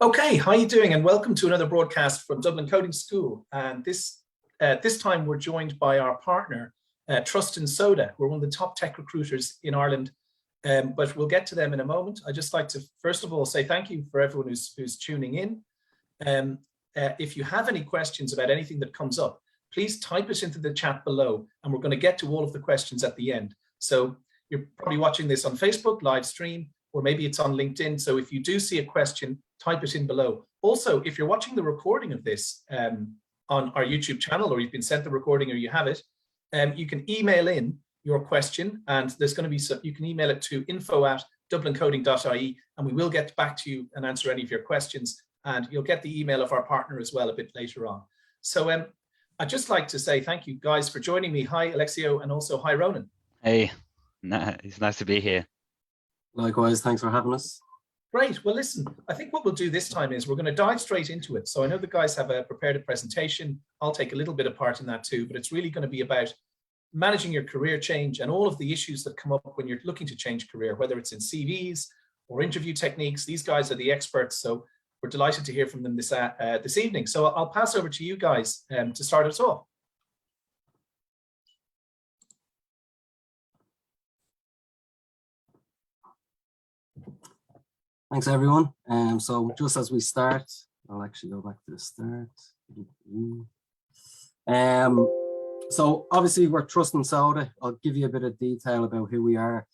Okay, how are you doing? And welcome to another broadcast from Dublin Coding School. And this time we're joined by our partner, Trust and Soda. We're one of the top tech recruiters in Ireland, but we'll get to them in a moment. I'd just like to, first of all, say thank you for everyone who's tuning in. If you have any questions about anything that comes up, please type it into the chat below, and we're going to get to all of the questions at the end. So you're probably watching this on Facebook, live stream, or maybe it's on LinkedIn. So if you do see a question, type it in below. Also, if you're watching the recording of this on our YouTube channel, or you've been sent the recording or you have it, you can email in your question, and there's going to be you can email it to info@dublincoding.ie, and we will get back to you and answer any of your questions. And you'll get the email of our partner as well a bit later on. So I'd just like to say thank you guys for joining me. Hi, Aleixo, and also hi, Ronan. Hey, it's nice to be here. Likewise, thanks for having us. Great. Well, listen, I think what we'll do this time is we're going to dive straight into it. So I know the guys have prepared a presentation. I'll take a little bit of part in that too, but it's really going to be about managing your career change and all of the issues that come up when you're looking to change career, whether it's in CVs or interview techniques. These guys are the experts, so we're delighted to hear from them this evening. So I'll pass over to you guys to start us off. Thanks, everyone. So just as we start, I'll actually go back to the start. So obviously we're Trust and Soda. I'll give you a bit of detail about who we are.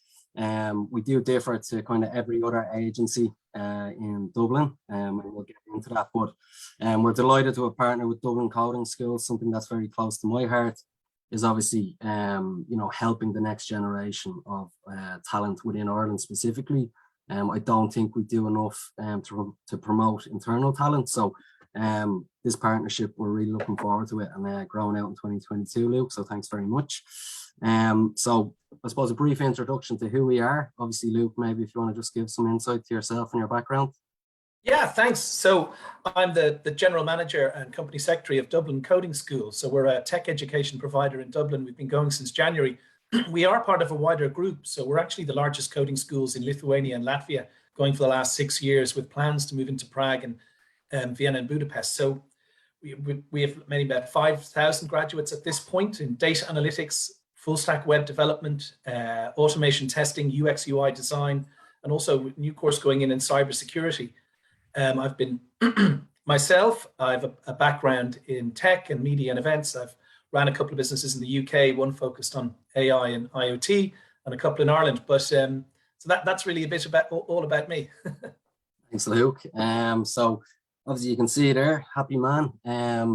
We do differ to kind of every other agency in Dublin, and we'll get into that. But we're delighted to have partnered with Dublin Coding School. Something that's very close to my heart is obviously helping the next generation of talent within Ireland specifically. I don't think we do enough to promote internal talent. So this partnership, we're really looking forward to it and growing out in 2022, Luke. So thanks very much. So I suppose a brief introduction to who we are. Obviously, Luke, maybe if you want to just give some insight to yourself and your background. Yeah, thanks. So I'm the General Manager and Company Secretary of Dublin Coding School. So we're a tech education provider in Dublin. We've been going since January. We are part of a wider group. So we're actually the largest coding schools in Lithuania and Latvia, going for the last 6 years, with plans to move into Prague and Vienna and Budapest. So we have about 5,000 graduates at this point in data analytics, full stack web development, automation testing, UX, UI design, and also a new course going in cybersecurity. I've been myself, I have a background in tech and media and events. I've ran a couple of businesses in the UK, one focused on AI and IoT, and a couple in Ireland. But so that's really a bit about all about me. Thanks, Luke. So obviously you can see there, happy man.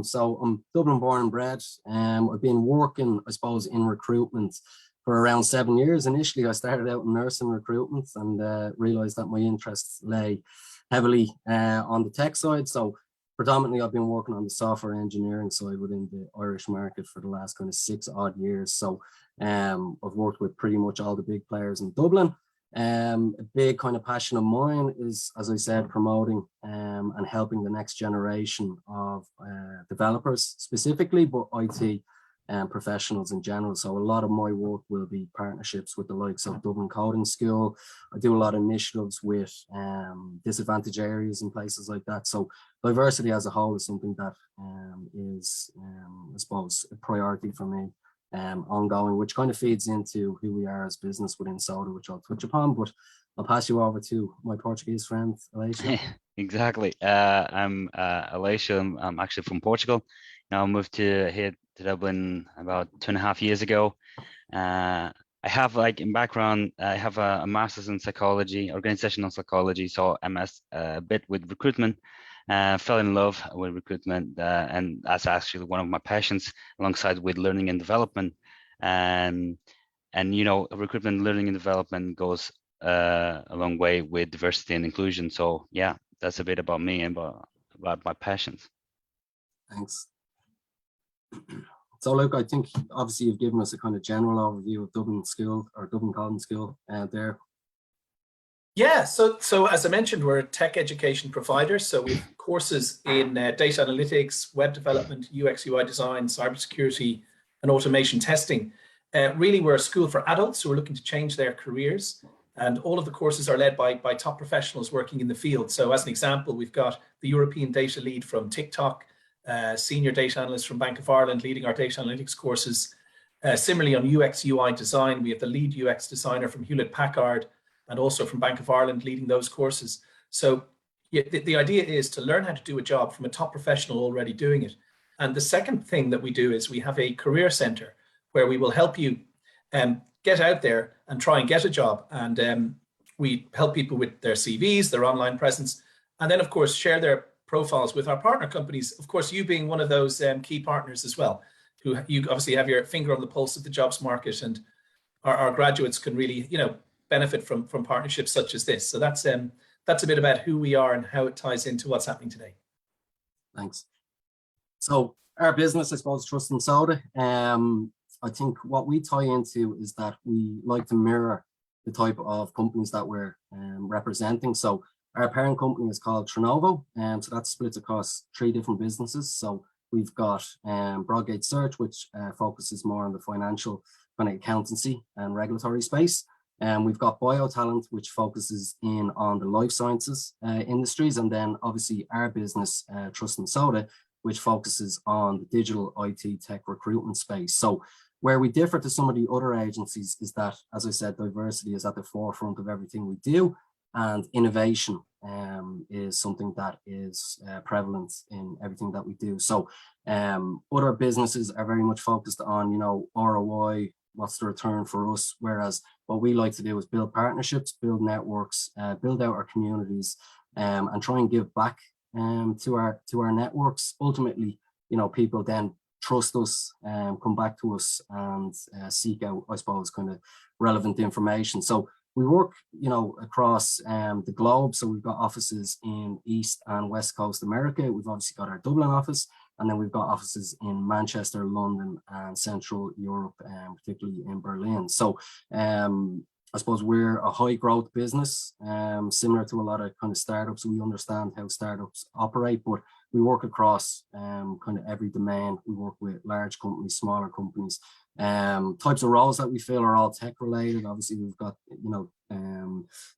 So I'm Dublin born and bred. I've been working, I suppose, in recruitment for around 7 years. Initially, I started out in nursing recruitment and realized that my interests lay heavily on the tech side. So predominantly, I've been working on the software engineering side within the Irish market for the last kind of 6 odd years. So I've worked with pretty much all the big players in Dublin. A big kind of passion of mine is, as I said, promoting and helping the next generation of developers specifically, but IT professionals in general. So a lot of my work will be partnerships with the likes of Dublin Coding School. I do a lot of initiatives with disadvantaged areas and places like that. So diversity as a whole is something that is, I suppose, a priority for me ongoing, which kind of feeds into who we are as business within Soda, which I'll touch upon. But I'll pass you over to my Portuguese friend, Aleixo. Exactly. I'm Aleixo. I'm actually from Portugal. Now I moved here to Dublin about 2.5 years ago. I have, like, in background, I have a master's in psychology, organizational psychology, so MS a bit with recruitment. Fell in love with recruitment, and that's actually one of my passions, alongside with learning and development. And recruitment, learning and development goes a long way with diversity and inclusion. So yeah, that's a bit about me and about my passions. Thanks. So Luke, I think obviously you've given us a kind of general overview of Dublin School or Dublin Coding School there. Yeah, so as I mentioned, we're a tech education provider. So we have courses in data analytics, web development, UX, UI design, cybersecurity, and automation testing. Really, we're a school for adults who are looking to change their careers. And all of the courses are led by top professionals working in the field. So as an example, we've got the European data lead from TikTok, senior data analyst from Bank of Ireland leading our data analytics courses. Similarly, on UX UI design, we have the lead UX designer from Hewlett Packard and also from Bank of Ireland leading those courses. So yeah, the idea is to learn how to do a job from a top professional already doing it. And the second thing that we do is we have a career center where we will help you get out there and try and get a job. And we help people with their CVs, their online presence, and then of course share their profiles with our partner companies. Of course, you being one of those key partners as well, who you obviously have your finger on the pulse of the jobs market, and our graduates can really, benefit from partnerships such as this. So that's a bit about who we are and how it ties into what's happening today. Thanks. So our business, I suppose, Trust and Soda. I think what we tie into is that we like to mirror the type of companies that we're representing. So our parent company is called Trinovo, and so that splits across 3 different businesses. So we've got Broadgate Search, which focuses more on the financial kind of accountancy and regulatory space. And we've got BioTalent, which focuses in on the life sciences industries. And then obviously our business, Trust and Soda, which focuses on the digital IT tech recruitment space. So where we differ to some of the other agencies is that, as I said, diversity is at the forefront of everything we do, and innovation is something that is prevalent in everything that we do. So other businesses are very much focused on, ROI, what's the return for us, whereas what we like to do is build partnerships, build networks, build out our communities, and try and give back to our networks. Ultimately, people then trust us, come back to us, and seek out, I suppose, kind of relevant information. So we work, across the globe. So we've got offices in East and West Coast America. We've obviously got our Dublin office, and then we've got offices in Manchester, London, and Central Europe, particularly in Berlin. So I suppose we're a high growth business, similar to a lot of kind of startups. We understand how startups operate, but we work across kind of every domain. We work with large companies, smaller companies. Types of roles that we fill are all tech related. Obviously, we've got,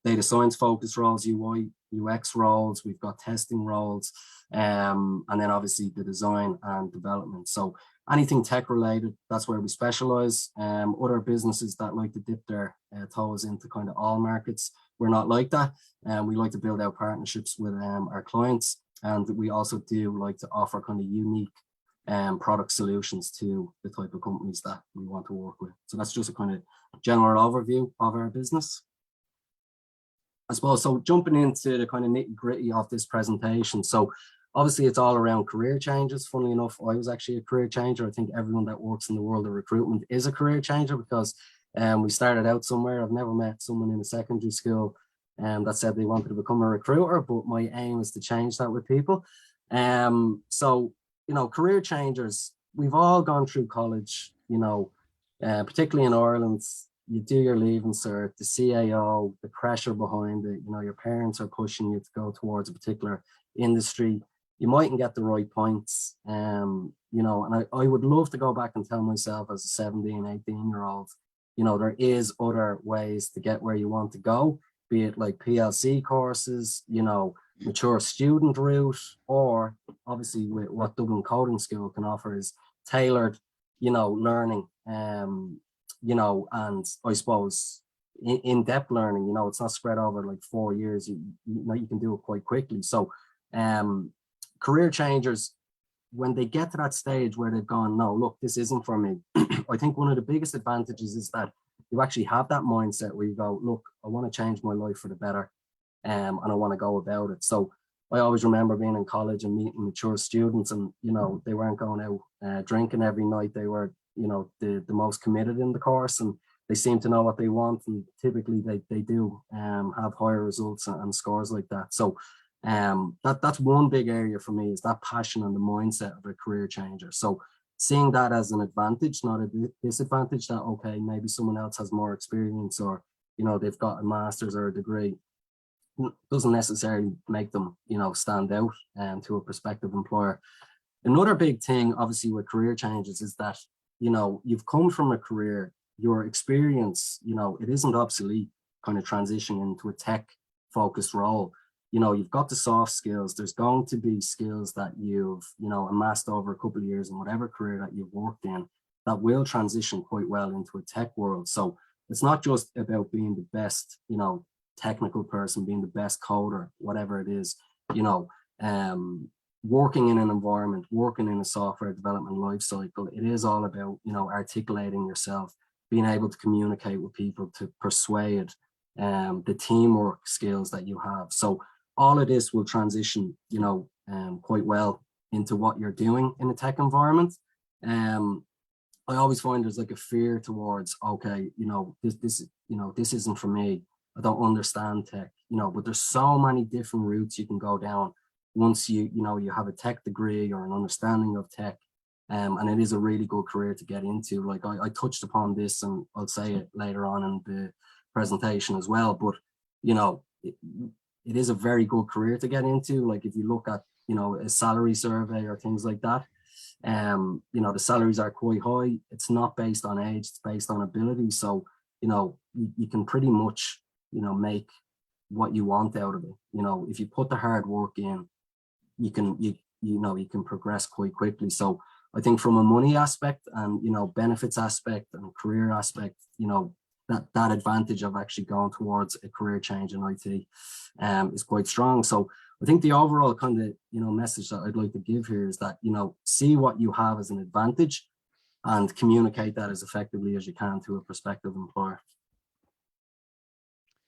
data science focused roles, UI, UX roles, we've got testing roles, and then obviously the design and development. So anything tech related, that's where we specialize. Other businesses that like to dip their toes into kind of all markets, we're not like that. We like to build out partnerships with our clients, and we also do like to offer kind of unique product solutions to the type of companies that we want to work with. So that's just a kind of general overview of our business, I suppose. So jumping into the kind of nitty gritty of this presentation. So obviously it's all around career changes. Funnily enough, I was actually a career changer. I think everyone that works in the world of recruitment is a career changer, because we started out somewhere. I've never met someone in a secondary school that said they wanted to become a recruiter, but my aim is to change that with people. So, career changers, we've all gone through college, particularly in Ireland. You do your leaving cert, the CAO, the pressure behind it, your parents are pushing you to go towards a particular industry. You mightn't get the right points, and I would love to go back and tell myself as a 17, 18-year-old, there is other ways to get where you want to go, be it like PLC courses, mature student route, or obviously with what Dublin Coding School can offer is tailored, learning, and I suppose in-depth learning. It's not spread over like 4 years. You can do it quite quickly. So career changers, when they get to that stage where they've gone, no, look, this isn't for me, I think one of the biggest advantages is that you actually have that mindset where you go, look, I want to change my life for the better, and I want to go about it. So I always remember being in college and meeting mature students, and they weren't going out drinking every night. They were the most committed in the course, and they seem to know what they want, and typically they do have higher results and scores like that. So that's one big area for me, is that passion and the mindset of a career changer. So seeing that as an advantage, not a disadvantage, that okay, maybe someone else has more experience, or they've got a master's or a degree, doesn't necessarily make them stand out to a prospective employer. Another big thing obviously with career changes is that you've come from a career, your experience, it isn't obsolete. kind of transition into a tech focused role, you know, you've got the soft skills. There's going to be skills that you've, you know, amassed over a couple of years in whatever career that you've worked in that will transition quite well into a tech world. So it's not just about being the best, you know, technical person, being the best coder, whatever it is, you know, working in an environment, working in a software development life cycle. It is all about, you know, articulating yourself, being able to communicate with people, to persuade, the teamwork skills that you have. So all of this will transition, you know, quite well into what you're doing in a tech environment. I always find there's like a fear towards, okay, you know, this isn't for me. I don't understand tech, you know, but there's so many different routes you can go down once you have a tech degree or an understanding of tech. And it is a really good career to get into. Like I touched upon this, and I'll say it later on in the presentation as well, but you know, it is a very good career to get into. Like if you look at, you know, a salary survey or things like that, you know, the salaries are quite high. It's not based on age, it's based on ability. So, you know, you can pretty much, you know, make what you want out of it. You know, if you put the hard work in, you can progress quite quickly. So I think from a money aspect and, you know, benefits aspect and career aspect, you know, that advantage of actually going towards a career change in IT is quite strong. So I think the overall kind of, you know, message that I'd like to give here is that, you know, see what you have as an advantage and communicate that as effectively as you can to a prospective employer.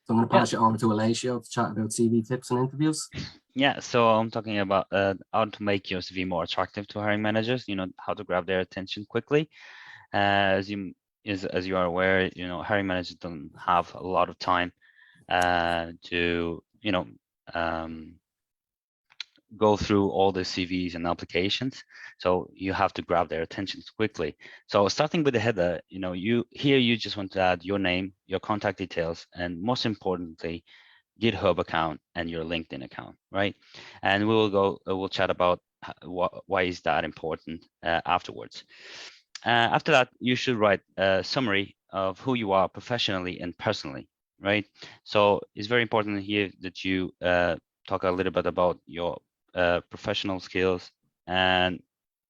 So I'm going to pass you over to Aleixo to chat about CV tips and interviews. Yeah, so I'm talking about how to make your CV more attractive to hiring managers, you know, how to grab their attention quickly. As you are aware, you know, hiring managers don't have a lot of time to, you know, go through all the CVs and applications. So you have to grab their attention quickly. So starting with the header, you know, you just want to add your name, your contact details, and most importantly, GitHub account and your LinkedIn account, right? And we'll chat about why is that important afterwards. After that, you should write a summary of who you are professionally and personally, right? So it's very important here that you talk a little bit about your professional skills and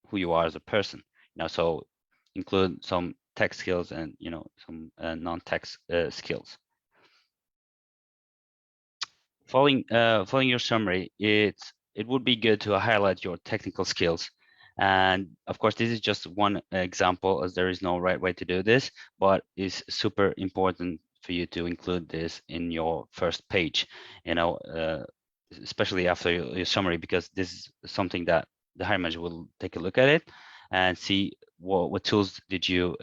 who you are as a person. You know, so include some tech skills and, you know, some non-tech skills. Following your summary, it would be good to highlight your technical skills. And of course, this is just one example, as there is no right way to do this, but it's super important for you to include this in your first page, you know, especially after your summary, because this is something that the hiring manager will take a look at it and see what tools did you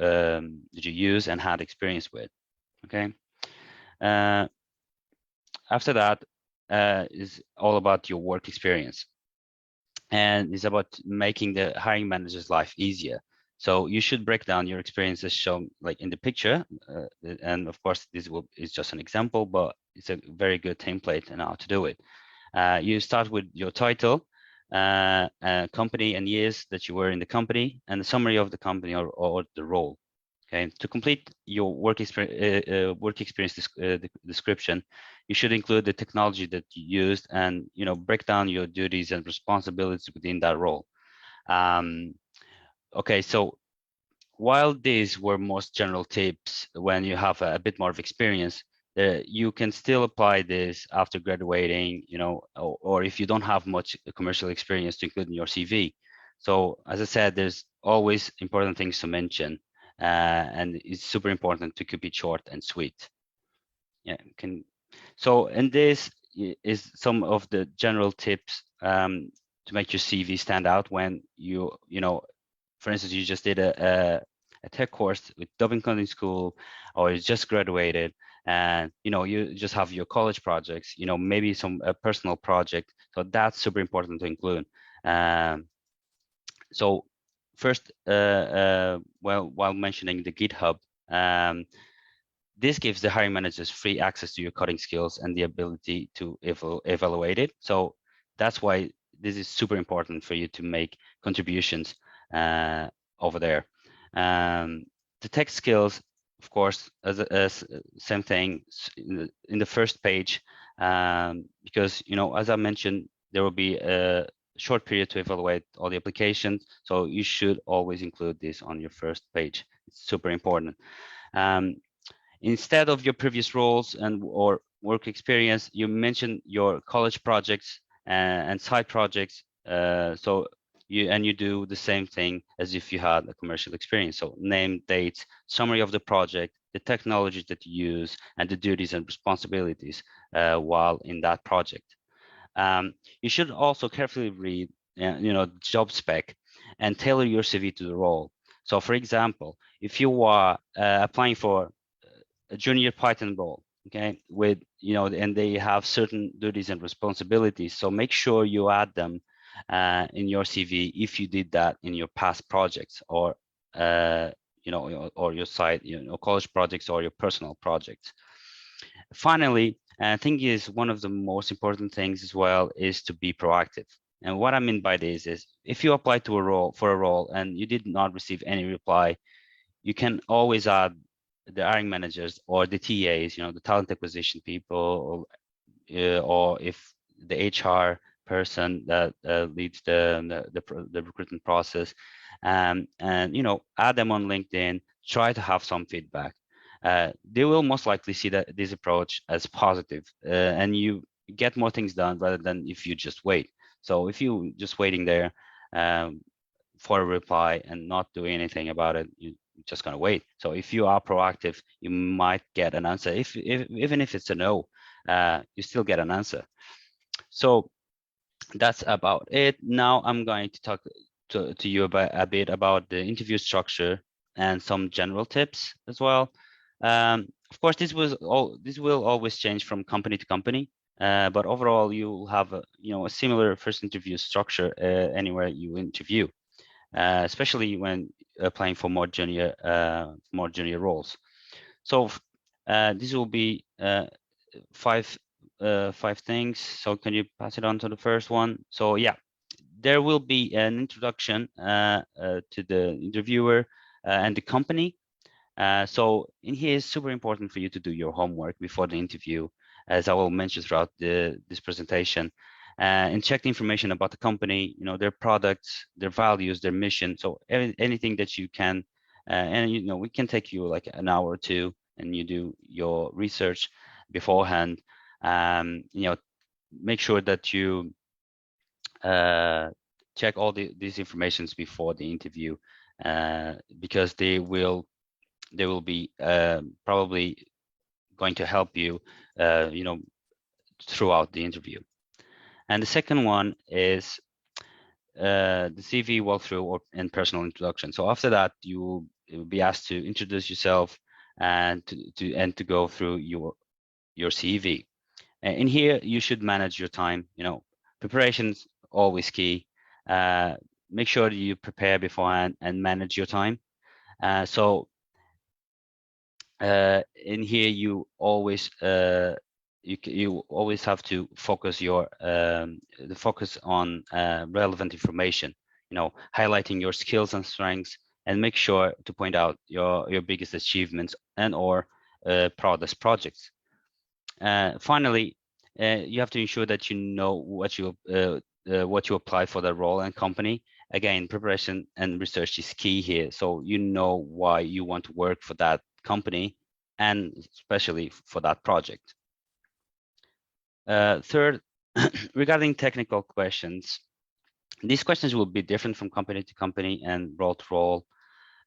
use and had experience with. Okay. After that is all about your work experience, and it's about making the hiring manager's life easier. So you should break down your experiences shown like in the picture, and of course this is just an example, but it's a very good template on how to do it. You start with your title, company and years that you were in the company, and the summary of the company or the role. Okay, to complete your work experience description, you should include the technology that you used and, you know, break down your duties and responsibilities within that role. Okay, so while these were most general tips when you have a bit more of experience, you can still apply this after graduating, you know, or if you don't have much commercial experience to include in your CV. So as I said, there's always important things to mention. And it's super important to keep it short and sweet. Yeah, so and this is some of the general tips to make your CV stand out when you know, for instance, you just did a tech course with Dublin CODING School, or you just graduated, and you know, you just have your college projects, you know, maybe some personal project. So that's super important to include. So first, while mentioning the GitHub, this gives the hiring managers free access to your coding skills and the ability to evaluate it. So that's why this is super important for you to make contributions over there. The tech skills of course, as same thing in the first page, because as I mentioned, there will be a short period to evaluate all the applications, so you should always include this on your first page. It's super important. Instead of your previous roles or work experience, you mentioned your college projects and side projects. So you do the same thing as if you had a commercial experience. So name, dates, summary of the project, the technologies that you use, and the duties and responsibilities while in that project. You should also carefully read, job spec and tailor your CV to the role. So, for example, if you are applying for a junior Python role, okay, with and they have certain duties and responsibilities, so make sure you add them in your CV if you did that in your past projects or or your side, college projects or your personal projects. Finally, I think is one of the most important things as well is to be proactive. And what I mean by this is if you apply to a role and you did not receive any reply, you can always add the hiring managers or the TAs, the talent acquisition people, or if the HR person that leads the recruitment process, and add them on LinkedIn. Try to have some feedback. They will most likely see this approach as positive, and you get more things done rather than if you just wait. So if you just waiting there for a reply and not doing anything about it, you're just gonna wait. So if you are proactive, you might get an answer. Even if it's a no, you still get an answer. So that's about it. Now I'm going to talk to you about a bit about the interview structure and some general tips as well. Of course, this will always change from company to company, but overall, you'll have a similar first interview structure anywhere you interview, especially when applying for more junior roles. So this will be five things. So can you pass it on to the first one? So yeah, there will be an introduction to the interviewer and the company. So in here is super important for you to do your homework before the interview, as I will mention throughout this presentation, and check the information about the company, their products, their values, their mission. So anything that you can, and we can take you like an hour or two, and you do your research beforehand. Make sure that you check all these informations before the interview, because they will be probably going to help you, throughout the interview. And the second one is the CV walkthrough and personal introduction. So after that, you will be asked to introduce yourself and to go through your CV. In here, you should manage your time. Preparation's always key. Make sure you prepare beforehand and manage your time. So in here, you always you always have to focus focus on relevant information. Highlighting your skills and strengths, and make sure to point out your biggest achievements and or proudest projects. Finally, you have to ensure that you know what you apply for the role and company. Again, preparation and research is key here. So you know why you want to work for that company and especially for that project. Third, regarding technical questions, these questions will be different from company to company and role to role,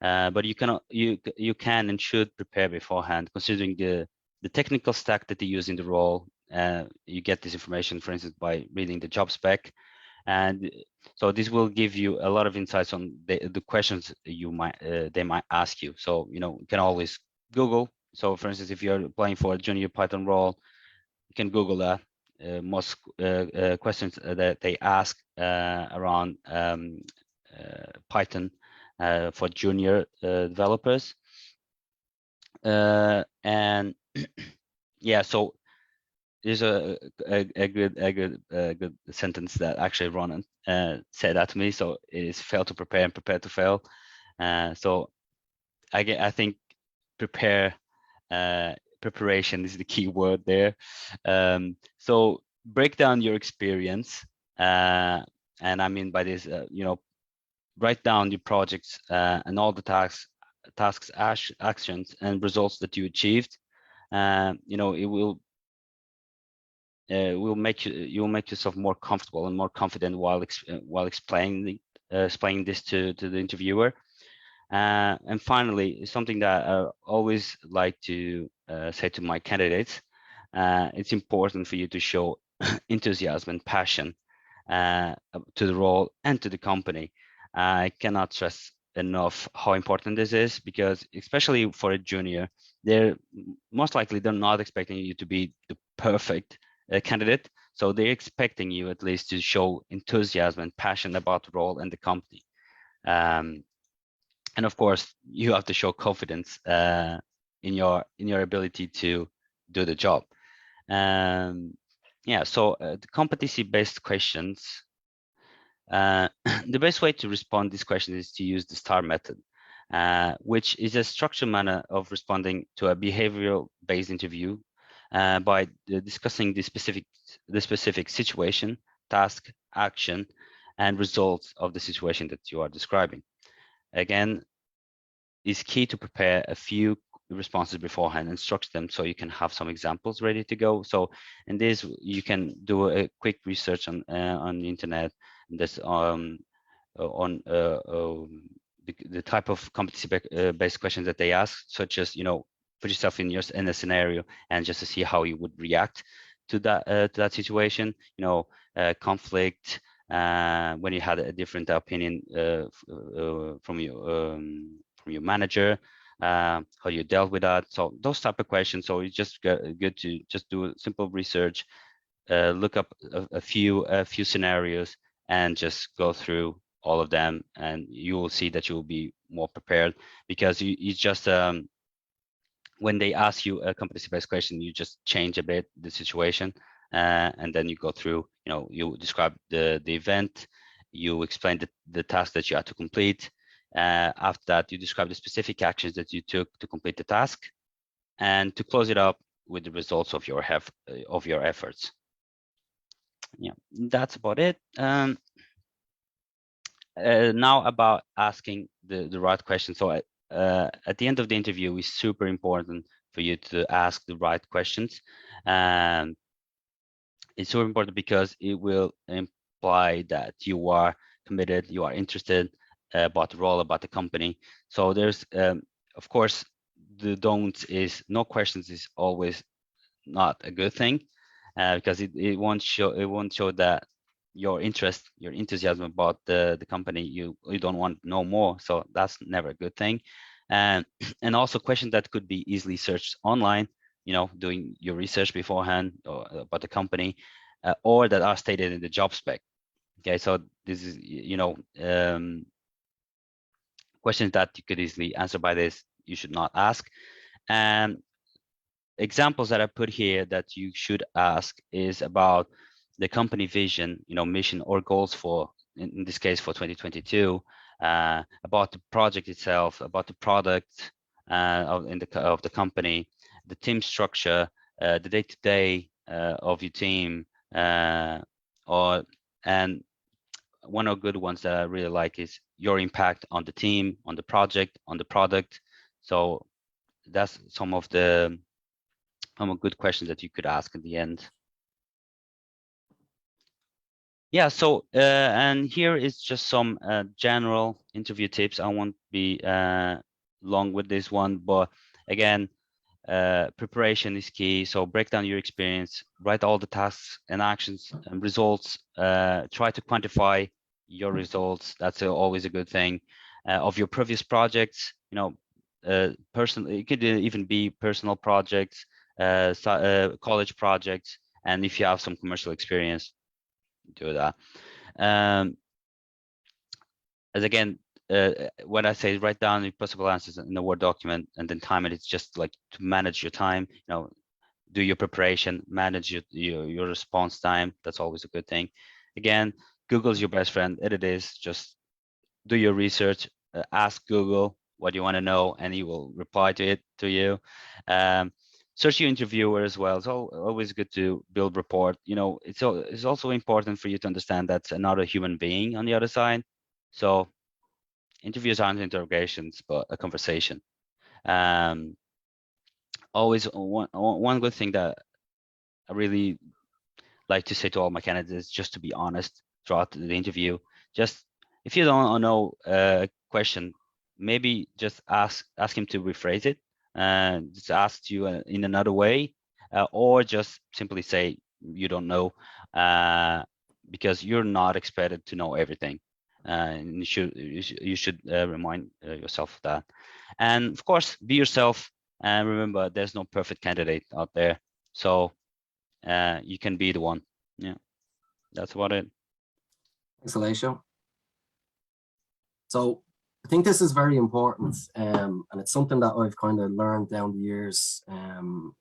but you can and should prepare beforehand, considering the technical stack that they use in the role. You get this information, for instance, by reading the job spec, and so this will give you a lot of insights on the questions they might ask you. So you can always Google. So for instance, if you're applying for a junior Python role, you can Google that. Most questions that they ask around Python for junior developers, and yeah, so there's a good sentence that actually Ronan said that to me. So it is fail to prepare and prepare to fail. So I think prepare. Preparation is the key word there. So break down your experience, and I mean by this, write down your projects and all the tasks, actions, and results that you achieved. It will make you'll make yourself more comfortable and more confident while explaining this to the interviewer. And finally, something that I always like to say to my candidates, it's important for you to show enthusiasm and passion to the role and to the company. I cannot stress enough how important this is, because especially for a junior, they're not expecting you to be the perfect candidate. So they're expecting you at least to show enthusiasm and passion about the role and the company. And of course, you have to show confidence in your ability to do the job. So the competency-based questions. The best way to respond to these questions is to use the STAR method, which is a structured manner of responding to a behavioral-based interview by discussing the specific situation, task, action, and results of the situation that you are describing. Again, it's key to prepare a few responses beforehand and structure them so you can have some examples ready to go. So in this, you can do a quick research on the internet. This on the type of competency-based questions that they ask, such as put yourself in a scenario and just to see how you would react to that situation. Conflict, when you had a different opinion from your manager, how you dealt with that. So those type of questions. So it's just good to just do simple research, look up a few scenarios, and just go through all of them, and you will see that you will be more prepared, because you just when they ask you a competency-based question, you just change a bit the situation, and then you go through. You describe the event, you explain the task that you had to complete. After that, you describe the specific actions that you took to complete the task, and to close it up with the results of your efforts. Yeah, that's about it. Now about asking the right question. So at the end of the interview, it's super important for you to ask the right questions. It's super important because it will imply that you are committed, you are interested about the role, about the company. So there's, of course, the don'ts is no questions is always not a good thing, because it won't show that your interest, your enthusiasm about the company. You don't want to know more, so that's never a good thing. And also questions that could be easily searched online, doing your research beforehand about the company, or that are stated in the job spec. Okay, so this is questions that you could easily answer by this, you should not ask. And examples that I put here that you should ask is about the company vision, mission or goals for, in this case, for 2022, about the project itself, about the product of the company, the team structure, the day-to-day of your team, and one of the good ones that I really like is your impact on the team, on the project, on the product. So that's some of the good questions that you could ask at the end. Yeah, so and here is just some general interview tips. I won't be long with this one, but again, preparation is key. So break down your experience, write all the tasks and actions and results. Try to quantify your results. That's always a good thing. Of your previous projects, personal. It could even be personal projects, college projects, and if you have some commercial experience, do that. As again, when I say write down your possible answers in a Word document and then time it, it's just like to manage your time. Do your preparation, manage your response time. That's always a good thing. Again, Google's your best friend. It is. Just do your research. Ask Google what you want to know, and he will reply to you. Search your interviewer as well. It's always good to build rapport. It's also important for you to understand that's another human being on the other side. So interviews aren't interrogations, but a conversation. Always one good thing that I really like to say to all my candidates, just to be honest throughout the interview. Just if you don't know a question, maybe just ask him to rephrase it, and just ask you in another way, or just simply say you don't know, because you're not expected to know everything, and you should remind yourself of that. And of course, be yourself, and remember, there's no perfect candidate out there, so you can be the one. Yeah, that's about it. Thanks, Aleixo. So I think this is very important, and it's something that I've kind of learned down the years.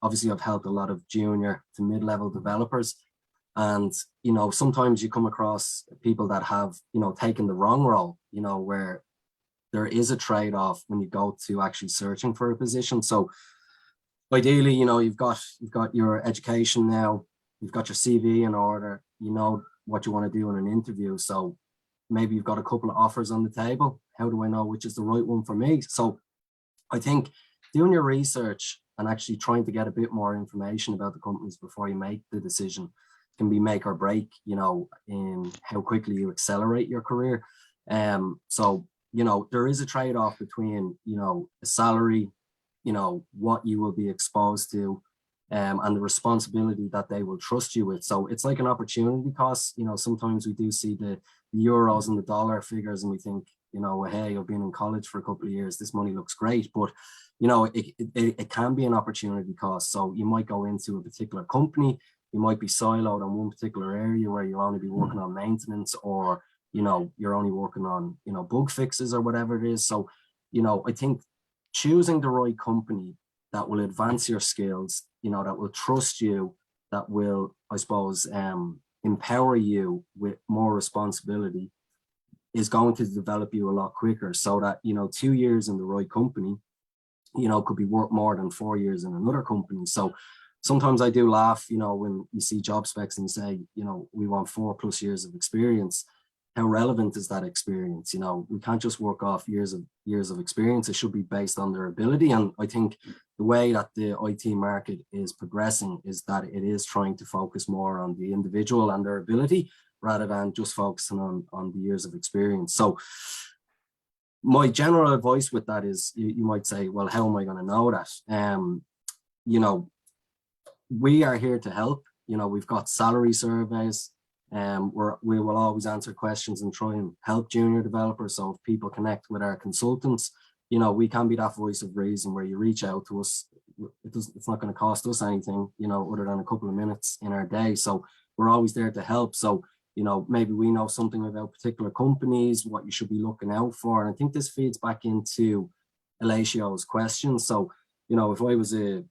Obviously, I've helped a lot of junior to mid-level developers, and sometimes you come across people that have taken the wrong role, where there is a trade-off when you go to actually searching for a position. So ideally, you've got your education now, you've got your CV in order, you know what you want to do in an interview. So maybe you've got a couple of offers on the table. How do I know which is the right one for me? So I think doing your research and actually trying to get a bit more information about the companies before you make the decision can be make or break, in how quickly you accelerate your career. So, there is a trade-off between, a salary, what you will be exposed to, and the responsibility that they will trust you with. So it's like an opportunity cost. Sometimes we do see the euros and the dollar figures and we think, hey, I've been in college for a couple of years, this money looks great, but it can be an opportunity cost. So you might go into a particular company, you might be siloed on one particular area where you'll only be working on maintenance, or you're only working on bug fixes or whatever it is. So I think choosing the right company that will advance your skills, that will trust you, that will, I suppose, empower you with more responsibility, is going to develop you a lot quicker. So that 2 years in the right company could be worth more than 4 years in another company. So sometimes I do laugh when you see job specs and you say we want 4+ years of experience. How relevant is that experience? We can't just work off years of experience. It should be based on their ability. And I think the way that the IT market is progressing is that it is trying to focus more on the individual and their ability, rather than just focusing on the years of experience. So my general advice with that is, you might say, well, how am I going to know that? We are here to help. We've got salary surveys. We will always answer questions and try and help junior developers. So if people connect with our consultants, we can be that voice of reason where you reach out to us. It's not going to cost us anything, other than a couple of minutes in our day. So we're always there to help. So, maybe we know something about particular companies, what you should be looking out for. And I think this feeds back into Aleixo's question. So, if I was a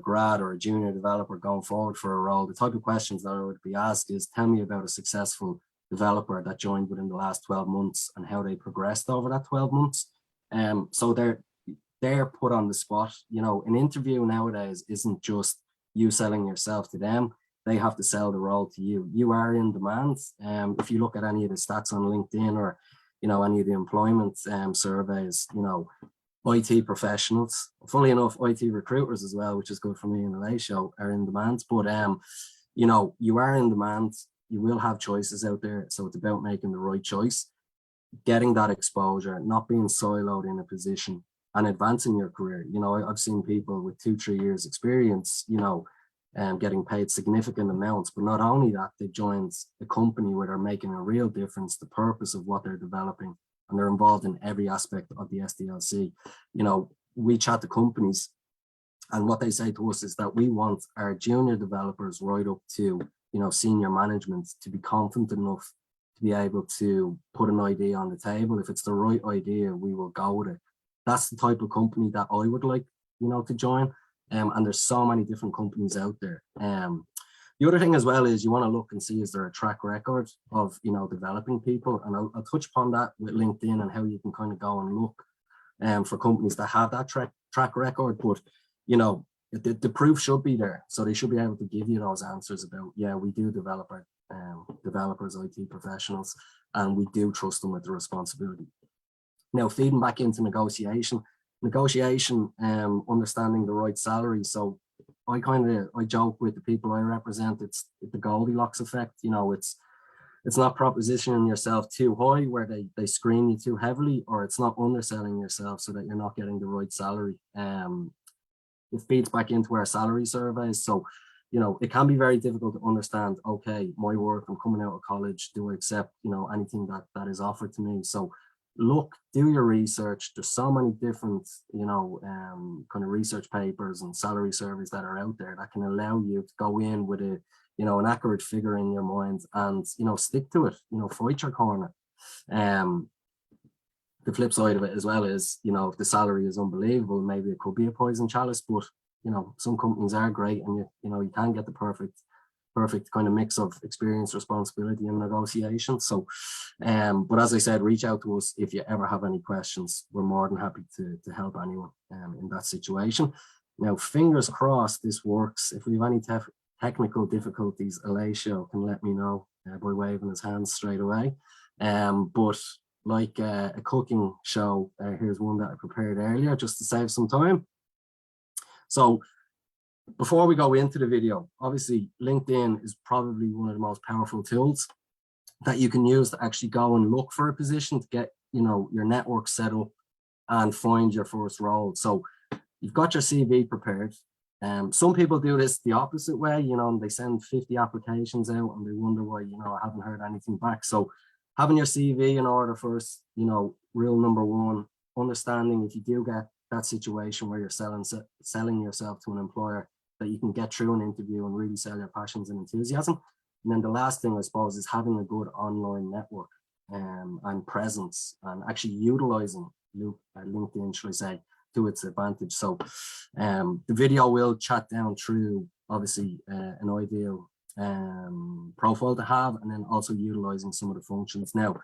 grad or a junior developer going forward for a role, the type of questions that I would be asked is, tell me about a successful developer that joined within the last 12 months and how they progressed over that 12 months. So they're put on the spot. An interview nowadays isn't just you selling yourself to them. They have to sell the role to you. You are in demand. If you look at any of the stats on LinkedIn or, any of the employment surveys, IT professionals, fully enough, IT recruiters as well, which is good for me and Aleixo, are in demand. But, you are in demand. You will have choices out there. So it's about making the right choice, getting that exposure, not being siloed in a position, and advancing your career. I've seen people with 2-3 years experience, getting paid significant amounts, but not only that, they've joined a company where they're making a real difference, the purpose of what they're developing, and they're involved in every aspect of the SDLC. We chat to companies, and what they say to us is that we want our junior developers right up to, senior management to be confident enough to be able to put an idea on the table. If it's the right idea, we will go with it. That's the type of company that I would like, to join. And there's so many different companies out there. The other thing as well is you want to look and see, is there a track record of, developing people? And I'll touch upon that with LinkedIn and how you can kind of go and look for companies that have that track record. But, you know, the proof should be there. So they should be able to give you those answers about, yeah, we do develop our developers, IT professionals, and we do trust them with the responsibility. Now, feeding back into negotiation, understanding the right salary. So I joke with the people I represent, it's the Goldilocks effect. You know, it's not propositioning yourself too high where they screen you too heavily, or it's not underselling yourself so that you're not getting the right salary. It feeds back into our salary surveys. So, you know, it can be very difficult to understand, okay, my work, I'm coming out of college, do I accept, you know, anything that is offered to me? So look, do your research. There's so many different, you know, kind of research papers and salary surveys that are out there that can allow you to go in with a, you know, an accurate figure in your mind and, you know, stick to it, you know, fight your corner. The flip side of it as well is, you know, if the salary is unbelievable, maybe it could be a poison chalice, but, you know, some companies are great and you know, you can get the perfect kind of mix of experience, responsibility and negotiation. So, but as I said, reach out to us if you ever have any questions. We're more than happy to help anyone in that situation. Now, fingers crossed this works. If we have any technical difficulties, Aleixo can let me know by waving his hands straight away. But like a cooking show, here's one that I prepared earlier just to save some time. So before we go into the video, obviously LinkedIn is probably one of the most powerful tools that you can use to actually go and look for a position to get, you know, your network set up and find your first role. So you've got your CV prepared. Some people do this the opposite way, you know, and they send 50 applications out and they wonder why, you know, I haven't heard anything back. So having your CV in order first, you know, rule number one, understanding if you do get that situation where you're selling yourself to an employer, that you can get through an interview and really sell your passions and enthusiasm. And then the last thing, I suppose, is having a good online network and presence and actually utilizing LinkedIn, should I say, to its advantage. So the video will chat down through, obviously, an ideal profile to have, and then also utilizing some of the functions. Now,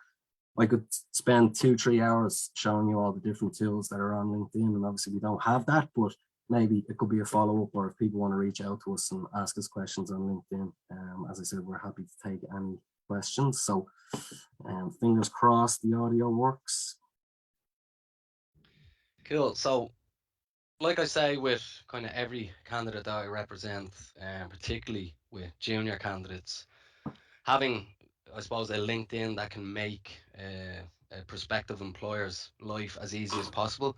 I could spend 2-3 hours showing you all the different tools that are on LinkedIn, and obviously we don't have that, but maybe it could be a follow-up, or if people want to reach out to us and ask us questions on LinkedIn, as I said, we're happy to take any questions. So fingers crossed the audio works. Cool. So like I say, with kind of every candidate that I represent, particularly with junior candidates, having, I suppose, a LinkedIn that can make a prospective employer's life as easy as possible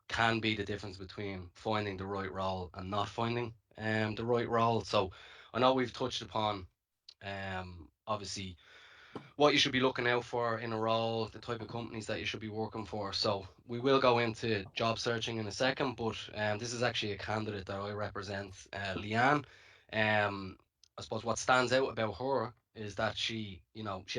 can be the difference between finding the right role and not finding the right role. So I know we've touched upon obviously what you should be looking out for in a role, the type of companies that you should be working for. So we will go into job searching in a second, but this is actually a candidate that I represent, Leanne. I suppose what stands out about her is that she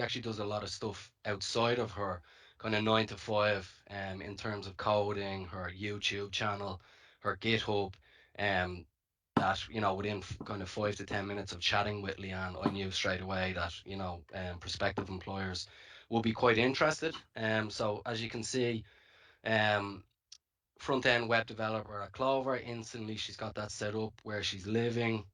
actually does a lot of stuff outside of her kind of 9 to 5, in terms of coding, her YouTube channel, her GitHub, that, you know, within kind of 5 to 10 minutes of chatting with Leanne, I knew straight away that, you know, prospective employers will be quite interested. So as you can see, front-end web developer at Clover, instantly she's got that set up where she's living,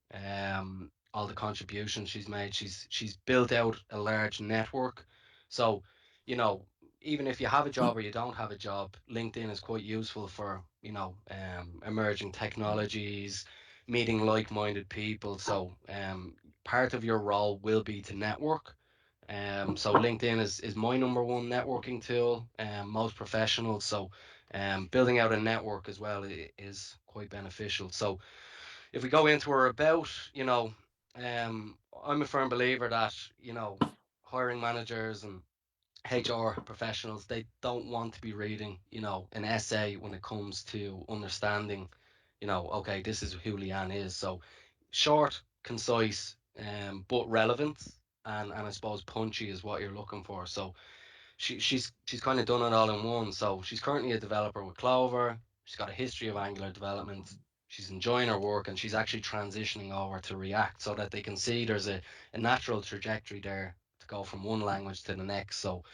all the contributions she's made, she's built out a large network. So, you know, even if you have a job or you don't have a job, LinkedIn is quite useful for, you know, emerging technologies, meeting like-minded people. So part of your role will be to network. So LinkedIn is my number one networking tool, most professional. So building out a network as well is quite beneficial. So if we go into her about, you know, I'm a firm believer that, you know, hiring managers and HR professionals, they don't want to be reading, you know, an essay when it comes to understanding, you know, okay, this is who Leanne is. So short, concise, but relevant, and I suppose punchy is what you're looking for. So she's kind of done it all in one. So she's currently a developer with Clover. She's got a history of Angular development. She's enjoying her work, and she's actually transitioning over to React so that they can see there's a natural trajectory there to go from one language to the next. So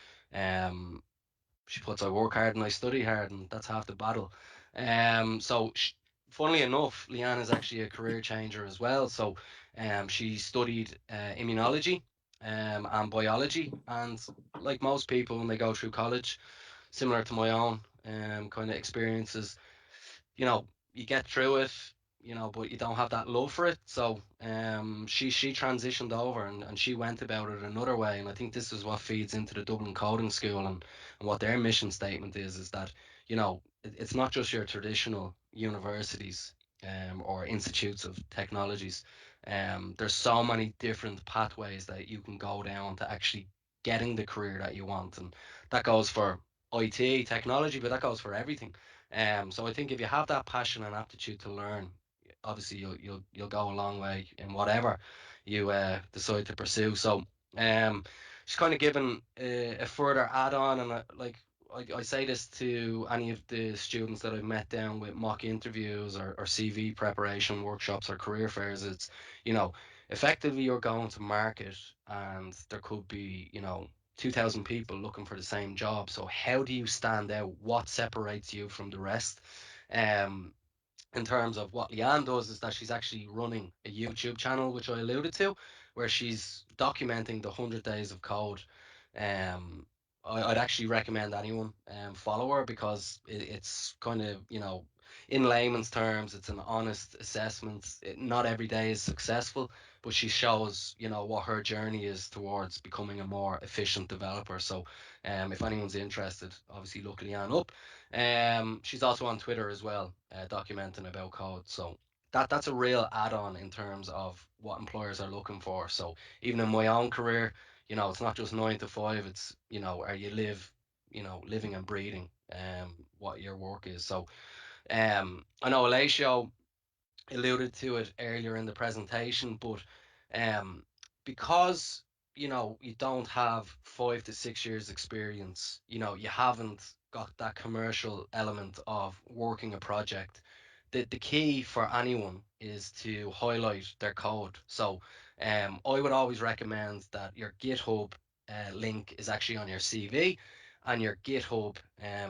she puts, I work hard and I study hard, and that's half the battle. So funnily enough, Leanne is actually a career changer as well. So she studied immunology and biology, and like most people when they go through college, similar to my own kind of experiences, you know, you get through it, you know, but you don't have that love for it. So she transitioned over, and she went about it another way. And I think this is what feeds into the Dublin Coding School, and what their mission statement is that, you know, it's not just your traditional universities or institutes of technologies. There's so many different pathways that you can go down to actually getting the career that you want. And that goes for IT, technology, but that goes for everything. So I think if you have that passion and aptitude to learn, obviously you'll go a long way in whatever you decide to pursue. So just kind of giving a further add-on, and like I say this to any of the students that I've met down with mock interviews or CV preparation workshops or career fairs. It's, you know, effectively you're going to market, and there could be, you know, 2,000 people looking for the same job. So how do you stand out? What separates you from the rest? Um, in terms of what Leanne does is that she's actually running a YouTube channel, which I alluded to, where she's documenting the 100 days of code. Um, I'd actually recommend anyone follow her, because it's kind of, you know, in layman's terms, it's an honest assessment. Not every day is successful, but she shows, you know, what her journey is towards becoming a more efficient developer. So if anyone's interested, obviously look Leanne up. She's also on Twitter as well, documenting about code. So that's a real add-on in terms of what employers are looking for. So even in my own career, you know, it's not just 9 to 5. It's, you know, are you living and breathing what your work is. So I know Aleixo alluded to it earlier in the presentation, but um, because, you know, you don't have 5 to 6 years experience, you know, you haven't got that commercial element of working a project. The key for anyone is to highlight their code. So I would always recommend that your GitHub link is actually on your CV, and your GitHub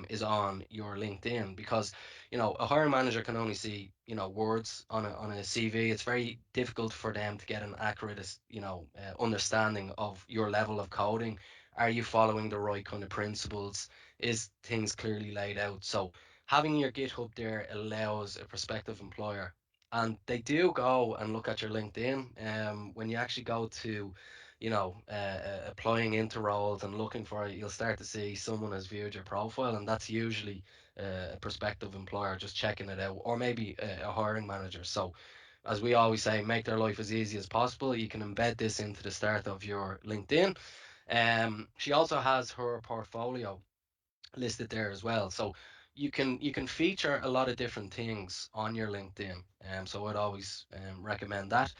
is on your LinkedIn, because, you know, a hiring manager can only see, you know, words on a CV. It's very difficult for them to get an accurate, you know, understanding of your level of coding. Are you following the right kind of principles? Is things clearly laid out? So having your GitHub there allows a prospective employer, and they do go and look at your LinkedIn. When you actually go to, you know, applying into roles and looking for it, you'll start to see someone has viewed your profile, and that's usually a prospective employer just checking it out, or maybe a hiring manager. So, as we always say, make their life as easy as possible. You can embed this into the start of your LinkedIn. She also has her portfolio listed there as well. So you can feature a lot of different things on your LinkedIn. So I'd always recommend that.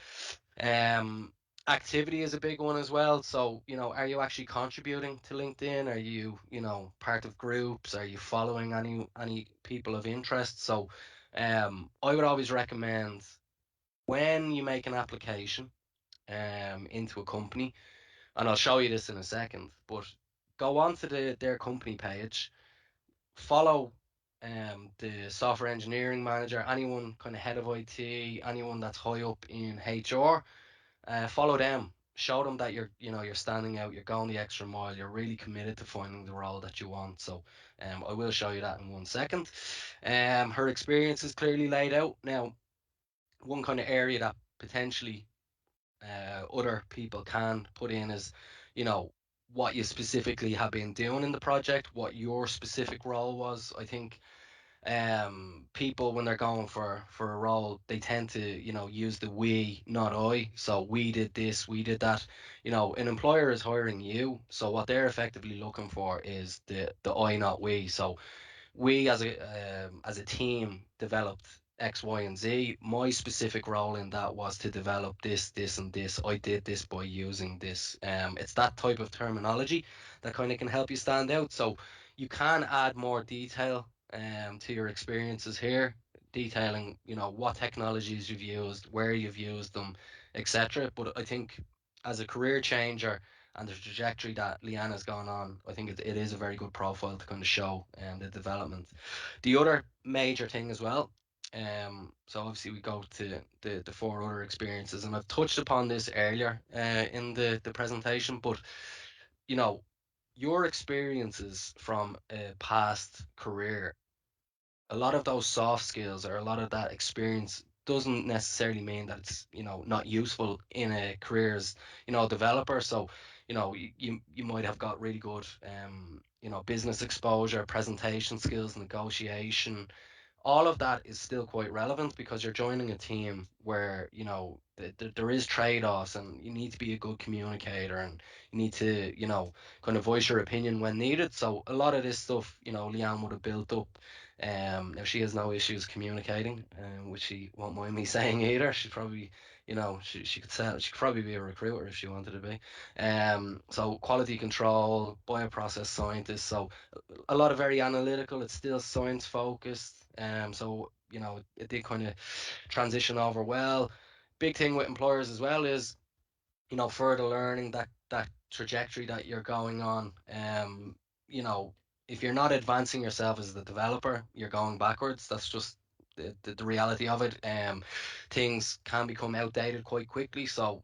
Um, Activity is a big one as well. So, you know, are you actually contributing to LinkedIn? Are you, you know, part of groups? Are you following any people of interest? So, I would always recommend, when you make an application into a company, and I'll show you this in a second, but go on to their company page, follow the software engineering manager, anyone kind of head of IT, anyone that's high up in HR. Follow them. Show them that you're standing out, you're going the extra mile, you're really committed to finding the role that you want. So I will show you that in 1 second. Her experience is clearly laid out. Now, one kind of area that potentially other people can put in is, you know, what you specifically have been doing in the project, what your specific role was. I think people, when they're going for a role, they tend to, you know, use the we, not I. So we did this, we did that. You know, an employer is hiring you, so what they're effectively looking for is the I, not we. So we as a team developed X, Y, and Z. My specific role in that was to develop this, this, and this. I did this by using this. It's that type of terminology that kind of can help you stand out. So you can add more detail to your experiences here, detailing, you know, what technologies you've used, where you've used them, etc. But I think as a career changer and the trajectory that Leanna's gone on, I think it is a very good profile to kind of show the development. The other major thing as well, so obviously we go to the four other experiences, and I've touched upon this earlier in the presentation, but you know, your experiences from a past career, a lot of those soft skills or a lot of that experience doesn't necessarily mean that it's, not useful in a career as, developer. So, you might have got really good business exposure, presentation skills, negotiation. All of that is still quite relevant because you're joining a team where there is trade-offs, and you need to be a good communicator, and you need to kind of voice your opinion when needed. So a lot of this stuff, Leanne would have built up. Now she has no issues communicating, which she won't mind me saying either. She'd probably, she could sell, she could probably be a recruiter if she wanted to be. So quality control, bioprocess scientist. So a lot of very analytical. It's still science focused. So it did kind of transition over well. Big thing with employers as well is further learning, that trajectory that you're going on. You know, if you're not advancing yourself as the developer, you're going backwards. That's just the reality of it. Things can become outdated quite quickly. So,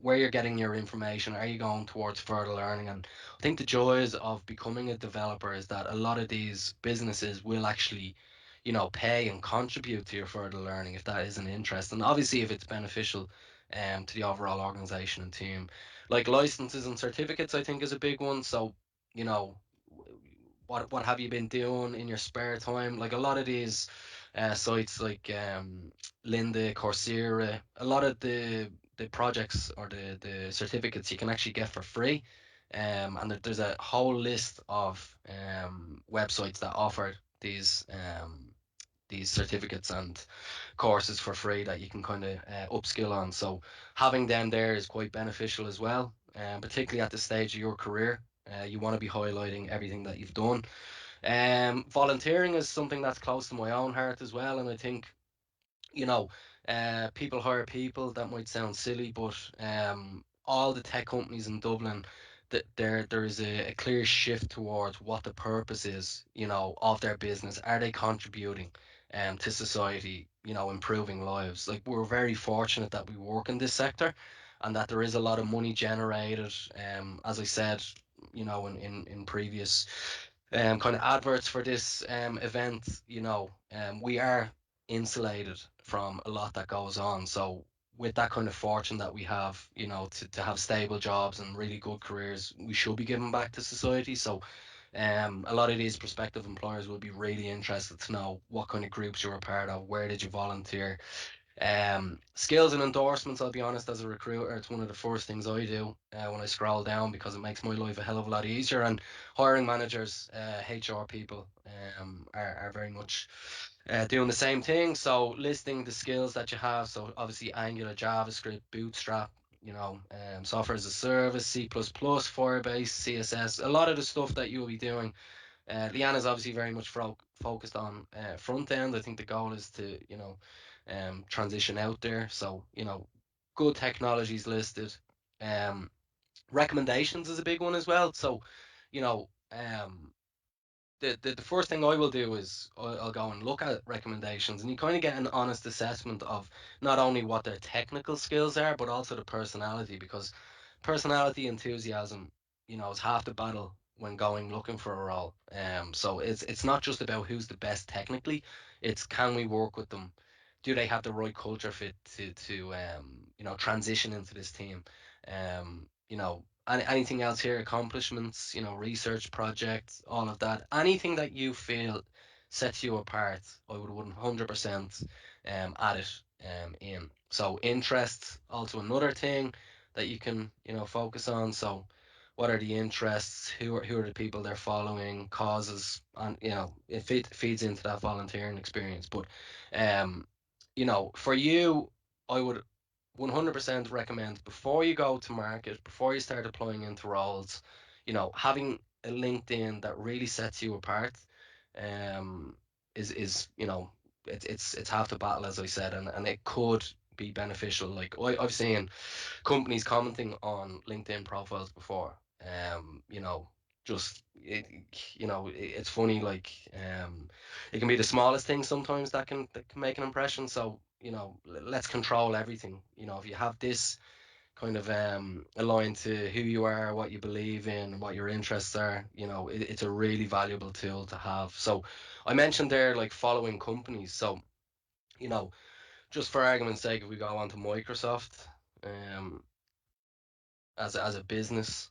where you're getting your information, are you going towards further learning? And I think the joys of becoming a developer is that a lot of these businesses will actually, pay and contribute to your further learning if that is an interest. And obviously, if it's beneficial to the overall organization and team. Like licenses and certificates, I think is a big one. So, you know, what have you been doing in your spare time? Like a lot of these sites like Lynda, Coursera, a lot of the projects or the certificates you can actually get for free. And there's a whole list of websites that offer these certificates and courses for free that you can kind of upskill on. So having them there is quite beneficial as well, particularly at the stage of your career. You want to be highlighting everything that you've done. Volunteering is something that's close to my own heart as well, and I think you know, people hire people. That might sound silly, but all the tech companies in Dublin, that there is a clear shift towards what the purpose is, of their business. Are they contributing to society, improving lives? Like we're very fortunate that we work in this sector and that there is a lot of money generated. As I said, in previous kind of adverts for this event, we are insulated from a lot that goes on. So with that kind of fortune that we have, to have stable jobs and really good careers, we should be giving back to society. So a lot of these prospective employers will be really interested to know what kind of groups you're a part of, where did you volunteer. Skills and endorsements, I'll be honest, as a recruiter, it's one of the first things I do when I scroll down because it makes my life a hell of a lot easier. And hiring managers, HR people, are very much doing the same thing. So listing the skills that you have. So obviously Angular, JavaScript, Bootstrap, software as a service, C++, Firebase, CSS, a lot of the stuff that you'll be doing. Leanna's obviously very much focused on front end. I think the goal is to, transition out there. So, good technologies listed. Recommendations is a big one as well. So, the first thing I will do is I'll go and look at recommendations, and you kind of get an honest assessment of not only what their technical skills are, but also the personality, because personality, enthusiasm, is half the battle when going looking for a role. So it's not just about who's the best technically, it's can we work with them? Do they have the right culture fit to transition into this team? Anything else here, accomplishments, research projects, all of that, anything that you feel sets you apart, I would 100% add it in. So interests, also another thing that you can, focus on. So what are the interests? Who are the people they're following? Causes, and it feeds into that volunteering experience. But for you, I would 100% recommend before you go to market, before you start applying into roles, having a LinkedIn that really sets you apart, is it's half the battle, as I said, and it could be beneficial. Like I've seen companies commenting on LinkedIn profiles before. You know, just it's funny. Like, it can be the smallest thing sometimes that can make an impression. So let's control everything. If you have this kind of aligned to who you are, what you believe in, what your interests are, it's a really valuable tool to have. So I mentioned there like following companies. So you know, just for argument's sake, if we go on to Microsoft, um, as a business,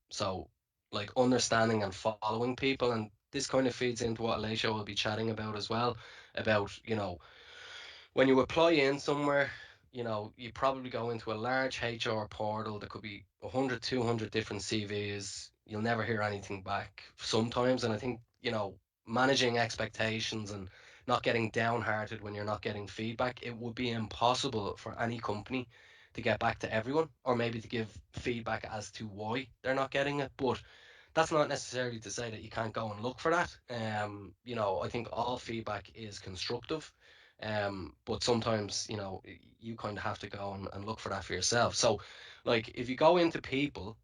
so like understanding and following people, and this kind of feeds into what Aleixo will be chatting about as well, about when you apply in somewhere, you probably go into a large HR portal. There could be 100, 200 different CVs. You'll never hear anything back sometimes. And I think, managing expectations and not getting downhearted when you're not getting feedback, it would be impossible for any company to get back to everyone, or maybe to give feedback as to why they're not getting it. But that's not necessarily to say that you can't go and look for that. I think all feedback is constructive. But sometimes, you kind of have to go and look for that for yourself. So, like, if you go into people,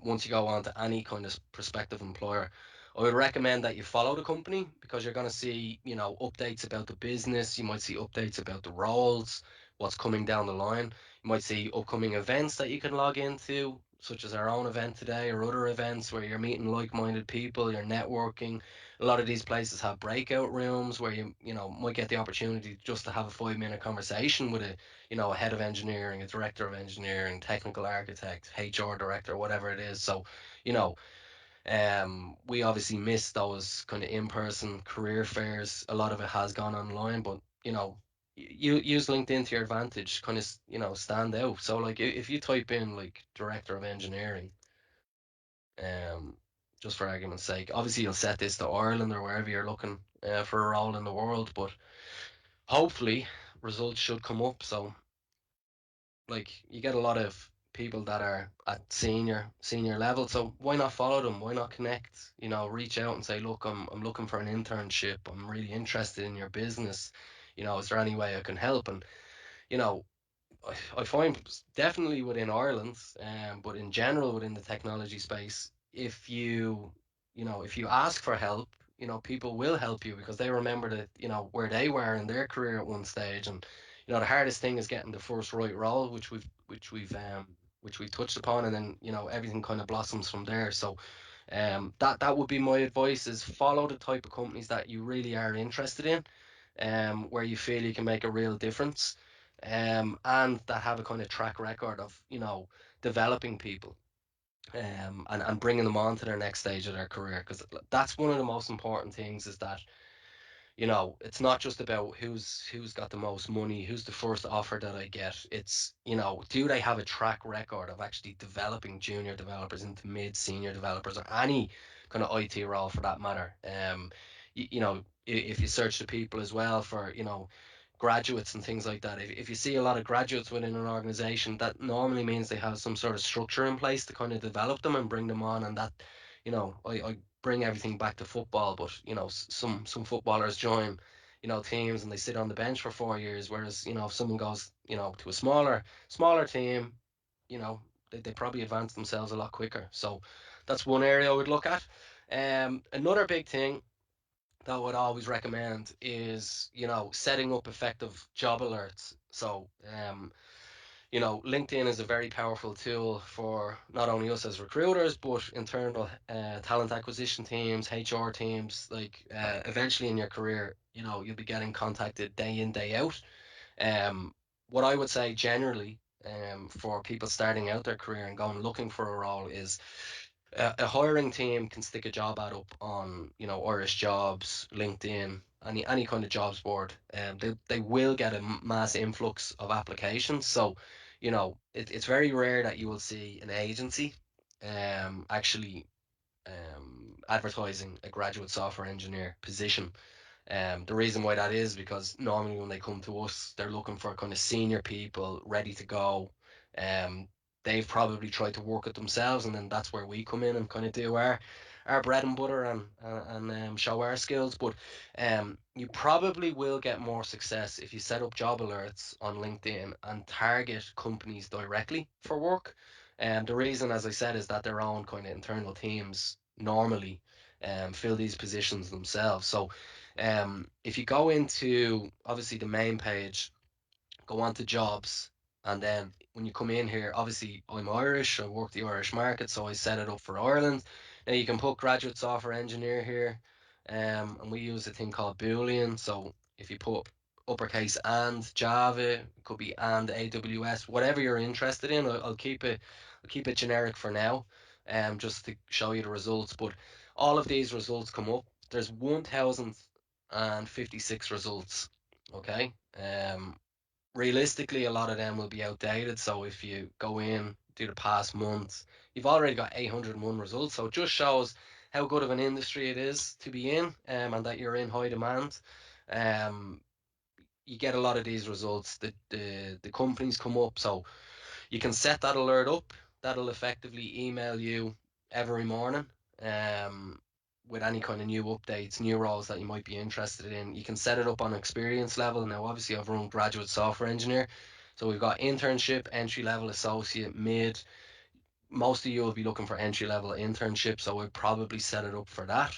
once you go on to any kind of prospective employer, I would recommend that you follow the company, because you're going to see, updates about the business. You might see updates about the roles, what's coming down the line. You might see upcoming events that you can log into, such as our own event today, or other events where you're meeting like-minded people, you're networking. A lot of these places have breakout rooms where you might get the opportunity just to have a 5-minute conversation with a head of engineering, a director of engineering, technical architect, HR director, whatever it is. So, you know, we obviously miss those kind of in-person career fairs. A lot of it has gone online, but you use LinkedIn to your advantage, kind of stand out. So like if you type in like director of engineering, um, just for argument's sake, obviously you'll set this to Ireland or wherever you're looking for a role in the world, but hopefully results should come up. So like you get a lot of people that are at senior level, so why not follow them? Why not connect? Reach out and say, look, I'm looking for an internship. I'm really interested in your business. Is there any way I can help? And you know I find definitely within Ireland, but in general within the technology space, if you ask for help, people will help you, because they remember that where they were in their career at one stage. And the hardest thing is getting the first right role, which we've touched upon, and then everything kind of blossoms from there. So that would be my advice: is follow the type of companies that you really are interested in, where you feel you can make a real difference, and that have a kind of track record of developing people, and bringing them on to their next stage of their career. Because that's one of the most important things, is that it's not just about who's got the most money, who's the first offer that I get. It's do they have a track record of actually developing junior developers into senior developers, or any kind of IT role for that matter. If you search the people as well for graduates and things like that, if you see a lot of graduates within an organization, that normally means they have some sort of structure in place to kind of develop them and bring them on. And that I bring everything back to football, but some footballers join teams and they sit on the bench for 4 years, whereas if someone goes to a smaller team, they probably advance themselves a lot quicker. So that's one area I would look at. Another big thing that I would always recommend is setting up effective job alerts. So LinkedIn is a very powerful tool for not only us as recruiters, but internal talent acquisition teams, HR teams. Like eventually in your career, you'll be getting contacted day in, day out. What I would say generally, for people starting out their career and going looking for a role, is a hiring team can stick a job ad up on Irish Jobs, LinkedIn, any kind of jobs board, and they will get a mass influx of applications. So it's very rare that you will see an agency actually advertising a graduate software engineer position. The reason why that is because normally when they come to us, they're looking for kind of senior people ready to go. Um, they've probably tried to work it themselves, and then that's where we come in and kind of do our our bread and butter and show our skills. But you probably will get more success if you set up job alerts on LinkedIn and target companies directly for work. And the reason, as I said, is that their own kind of internal teams normally fill these positions themselves. So if you go into obviously the main page, go on to jobs, and then when you come in here, obviously I'm Irish, I work the Irish market, so I set it up for Ireland. Now you can put graduate software engineer here, and we use a thing called Boolean. So if you put uppercase and Java, it could be and AWS, whatever you're interested in. I'll keep it generic for now, just to show you the results. But all of these results come up. There's 1,056 results. Okay. Realistically, a lot of them will be outdated. So if you go in, do the past month, you've already got 801 results. So it just shows how good of an industry it is to be in, and that you're in high demand. Um, you get a lot of these results. The companies come up, so you can set that alert up. That'll effectively email you every morning. Um, with any kind of new updates, new roles that you might be interested in. You can set it up on experience level. Now, obviously, I've run graduate software engineer. So we've got internship, entry level, associate, mid. Most of you will be looking for entry level internship. So I'd probably set it up for that.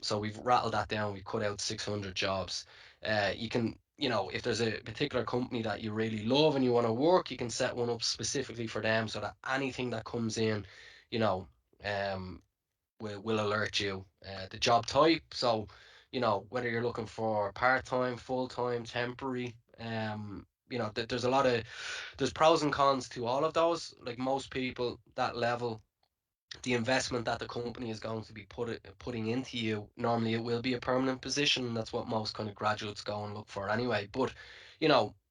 So we've rattled that down. We cut out 600 jobs. You can, if there's a particular company that you really love and you want to work, you can set one up specifically for them so that anything that comes in, you know, um, will alert you. The job type, so whether you're looking for part-time, full-time, temporary, there's a lot of there's pros and cons to all of those. Like most people, that level, the investment that the company is going to be putting into you, normally it will be a permanent position. That's what most kind of graduates go and look for anyway. But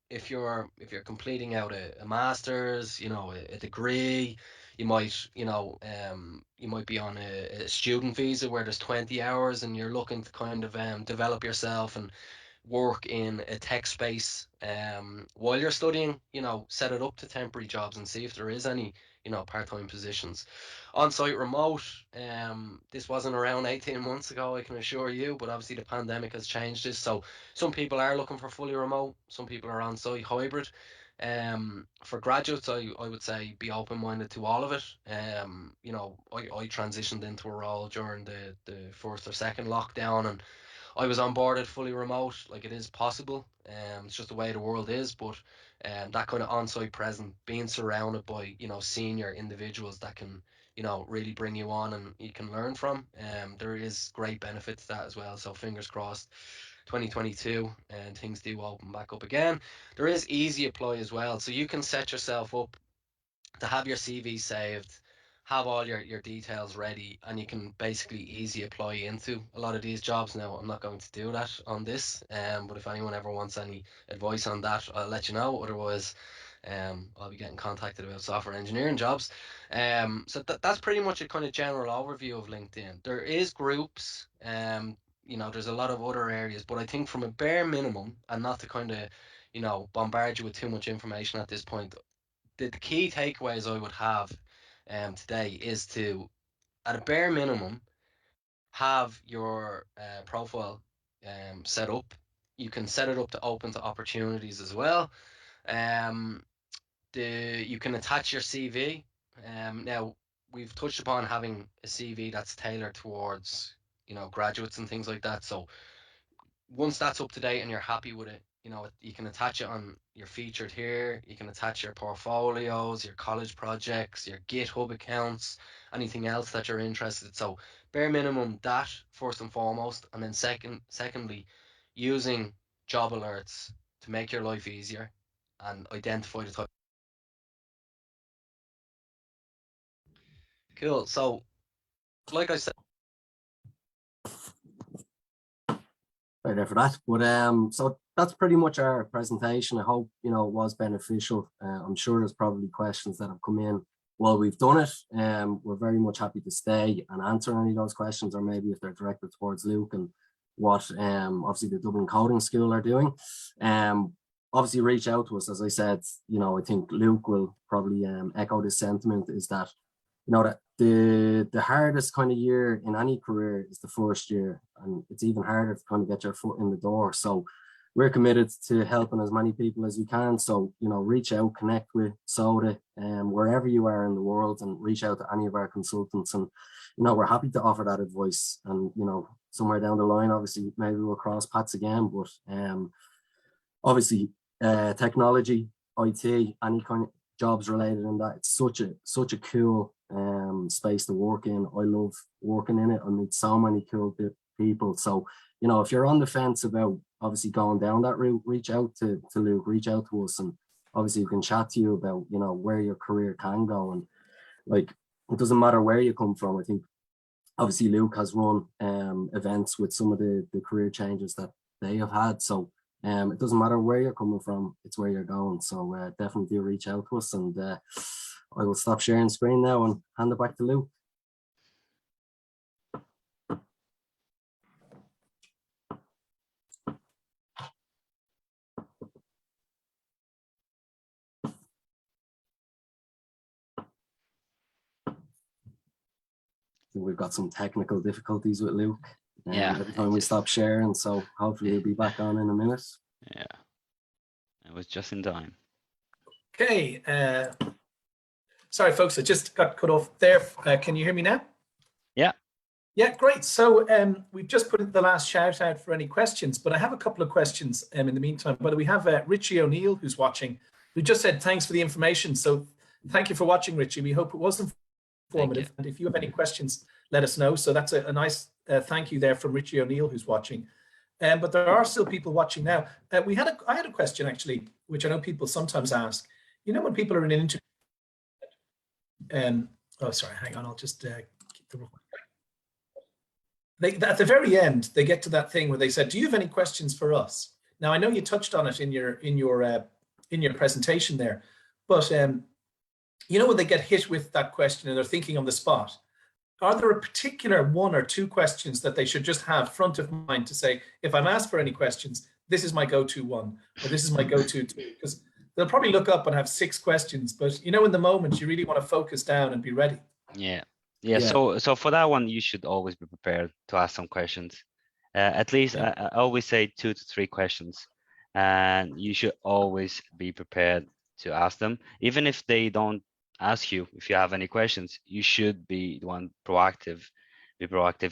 if you're completing out a master's, a degree, you might be on a student visa where there's 20 hours and you're looking to kind of develop yourself and work in a tech space while you're studying, set it up to temporary jobs and see if there is any, part-time positions. On-site remote, this wasn't around 18 months ago, I can assure you, but obviously the pandemic has changed this. So some people are looking for fully remote, some people are on-site hybrid. For graduates, I would say be open-minded to all of it. I transitioned into a role during the first or second lockdown, and I was onboarded fully remote. Like, it is possible. It's just the way the world is. But that kind of on-site presence, being surrounded by senior individuals that can really bring you on and you can learn from. There is great benefit to that as well. So fingers crossed, 2022 and things do open back up again. There is easy apply as well. So you can set yourself up to have your CV saved, have all your details ready, and you can basically easy apply into a lot of these jobs. Now, I'm not going to do that on this, but if anyone ever wants any advice on that, I'll let you know. Otherwise, I'll be getting contacted about software engineering jobs. So that's pretty much a kind of general overview of LinkedIn. There is groups, there's a lot of other areas, but I think from a bare minimum, and not to kind of, bombard you with too much information at this point, the key takeaways I would have today is to, at a bare minimum, have your profile set up. You can set it up to open to opportunities as well. Um, you can attach your CV. Now, we've touched upon having a CV that's tailored towards graduates and things like that. So once that's up to date and you're happy with it, you can attach it on your featured here. You can attach your portfolios, your college projects, your GitHub accounts, anything else that you're interested. So bare minimum that first and foremost, and then secondly, using job alerts to make your life easier and identify the type. Cool. So, like I said. Right there for that. But so that's pretty much our presentation. I hope it was beneficial. I'm sure there's probably questions that have come in while we've done it. We're very much happy to stay and answer any of those questions, or maybe if they're directed towards Luke and what obviously the Dublin Coding School are doing. Obviously reach out to us. As I said, I think Luke will probably echo this sentiment, is that that the hardest kind of year in any career is the first year, and it's even harder to kind of get your foot in the door. So we're committed to helping as many people as we can. So, you know, reach out, connect with Soda, wherever you are in the world, and reach out to any of our consultants. And, you know, we're happy to offer that advice. And, you know, somewhere down the line, obviously, maybe we'll cross paths again. But obviously, technology, IT, any kind of jobs related in that, it's such a cool space to work in. I love working in it. I meet so many cool people. So, you know, if you're on the fence about obviously going down that route, reach out to Luke, reach out to us, and obviously we can chat to you about, you know, where your career can go. And like, it doesn't matter where you come from. I think obviously Luke has run events with some of the career changes that they have had. So it doesn't matter where you're coming from, it's where you're going. So definitely do reach out to us, and I will stop sharing screen now and hand it back to Luke. We've got some technical difficulties with Luke. Every time we stop sharing, so hopefully he'll be back on in a minute. Yeah, it was just in time. Okay, sorry folks, I just got cut off there. Can you hear me now? Yeah, great. So we've just put in the last shout out for any questions, but I have a couple of questions in the meantime. But we have Richie O'Neill who's watching, who just said thanks for the information. So thank you for watching, Richie. We hope it was informative. And if you have any questions, let us know. So that's a nice thank you there from Richie O'Neill who's watching. But there are still people watching now. I had a question actually, which I know people sometimes ask. You know, when people are in an interview, oh, sorry, hang on, I'll just keep the. At the very end, they get to that thing where they said, "Do you have any questions for us?" Now, I know you touched on it in your presentation there, but you know, when they get hit with that question and they're thinking on the spot, are there a particular one or two questions that they should just have front of mind to say, if I'm asked for any questions, this is my go-to one, or this is my go-to two? Because they'll probably look up and have 6 questions, but you know, in the moment, you really want to focus down and be ready. Yeah. So for that one, you should always be prepared to ask some questions. At least I always say 2 to 3 questions, and you should always be prepared to ask them. Even if they don't ask you if you have any questions, you should be the one proactive,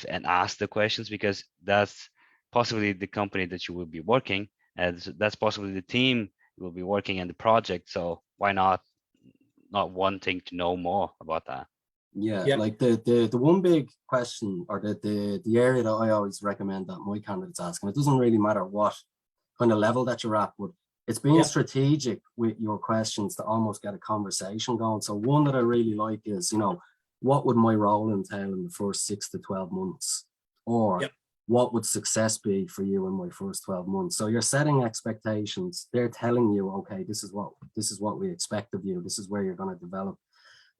and ask the questions, because that's possibly the company that you will be working, and that's possibly the team you will be working in the project. So why not wanting to know more about that? Yeah, like the one big question, or the area that I always recommend that my candidates ask, and it doesn't really matter what kind of level that you're at, but it's being strategic with your questions to almost get a conversation going. So one that I really like is, you know, what would my role entail in the first 6 to 12 months? Or what would success be for you in my first 12 months? So you're setting expectations. They're telling you, okay, this is what we expect of you. This is where you're going to develop.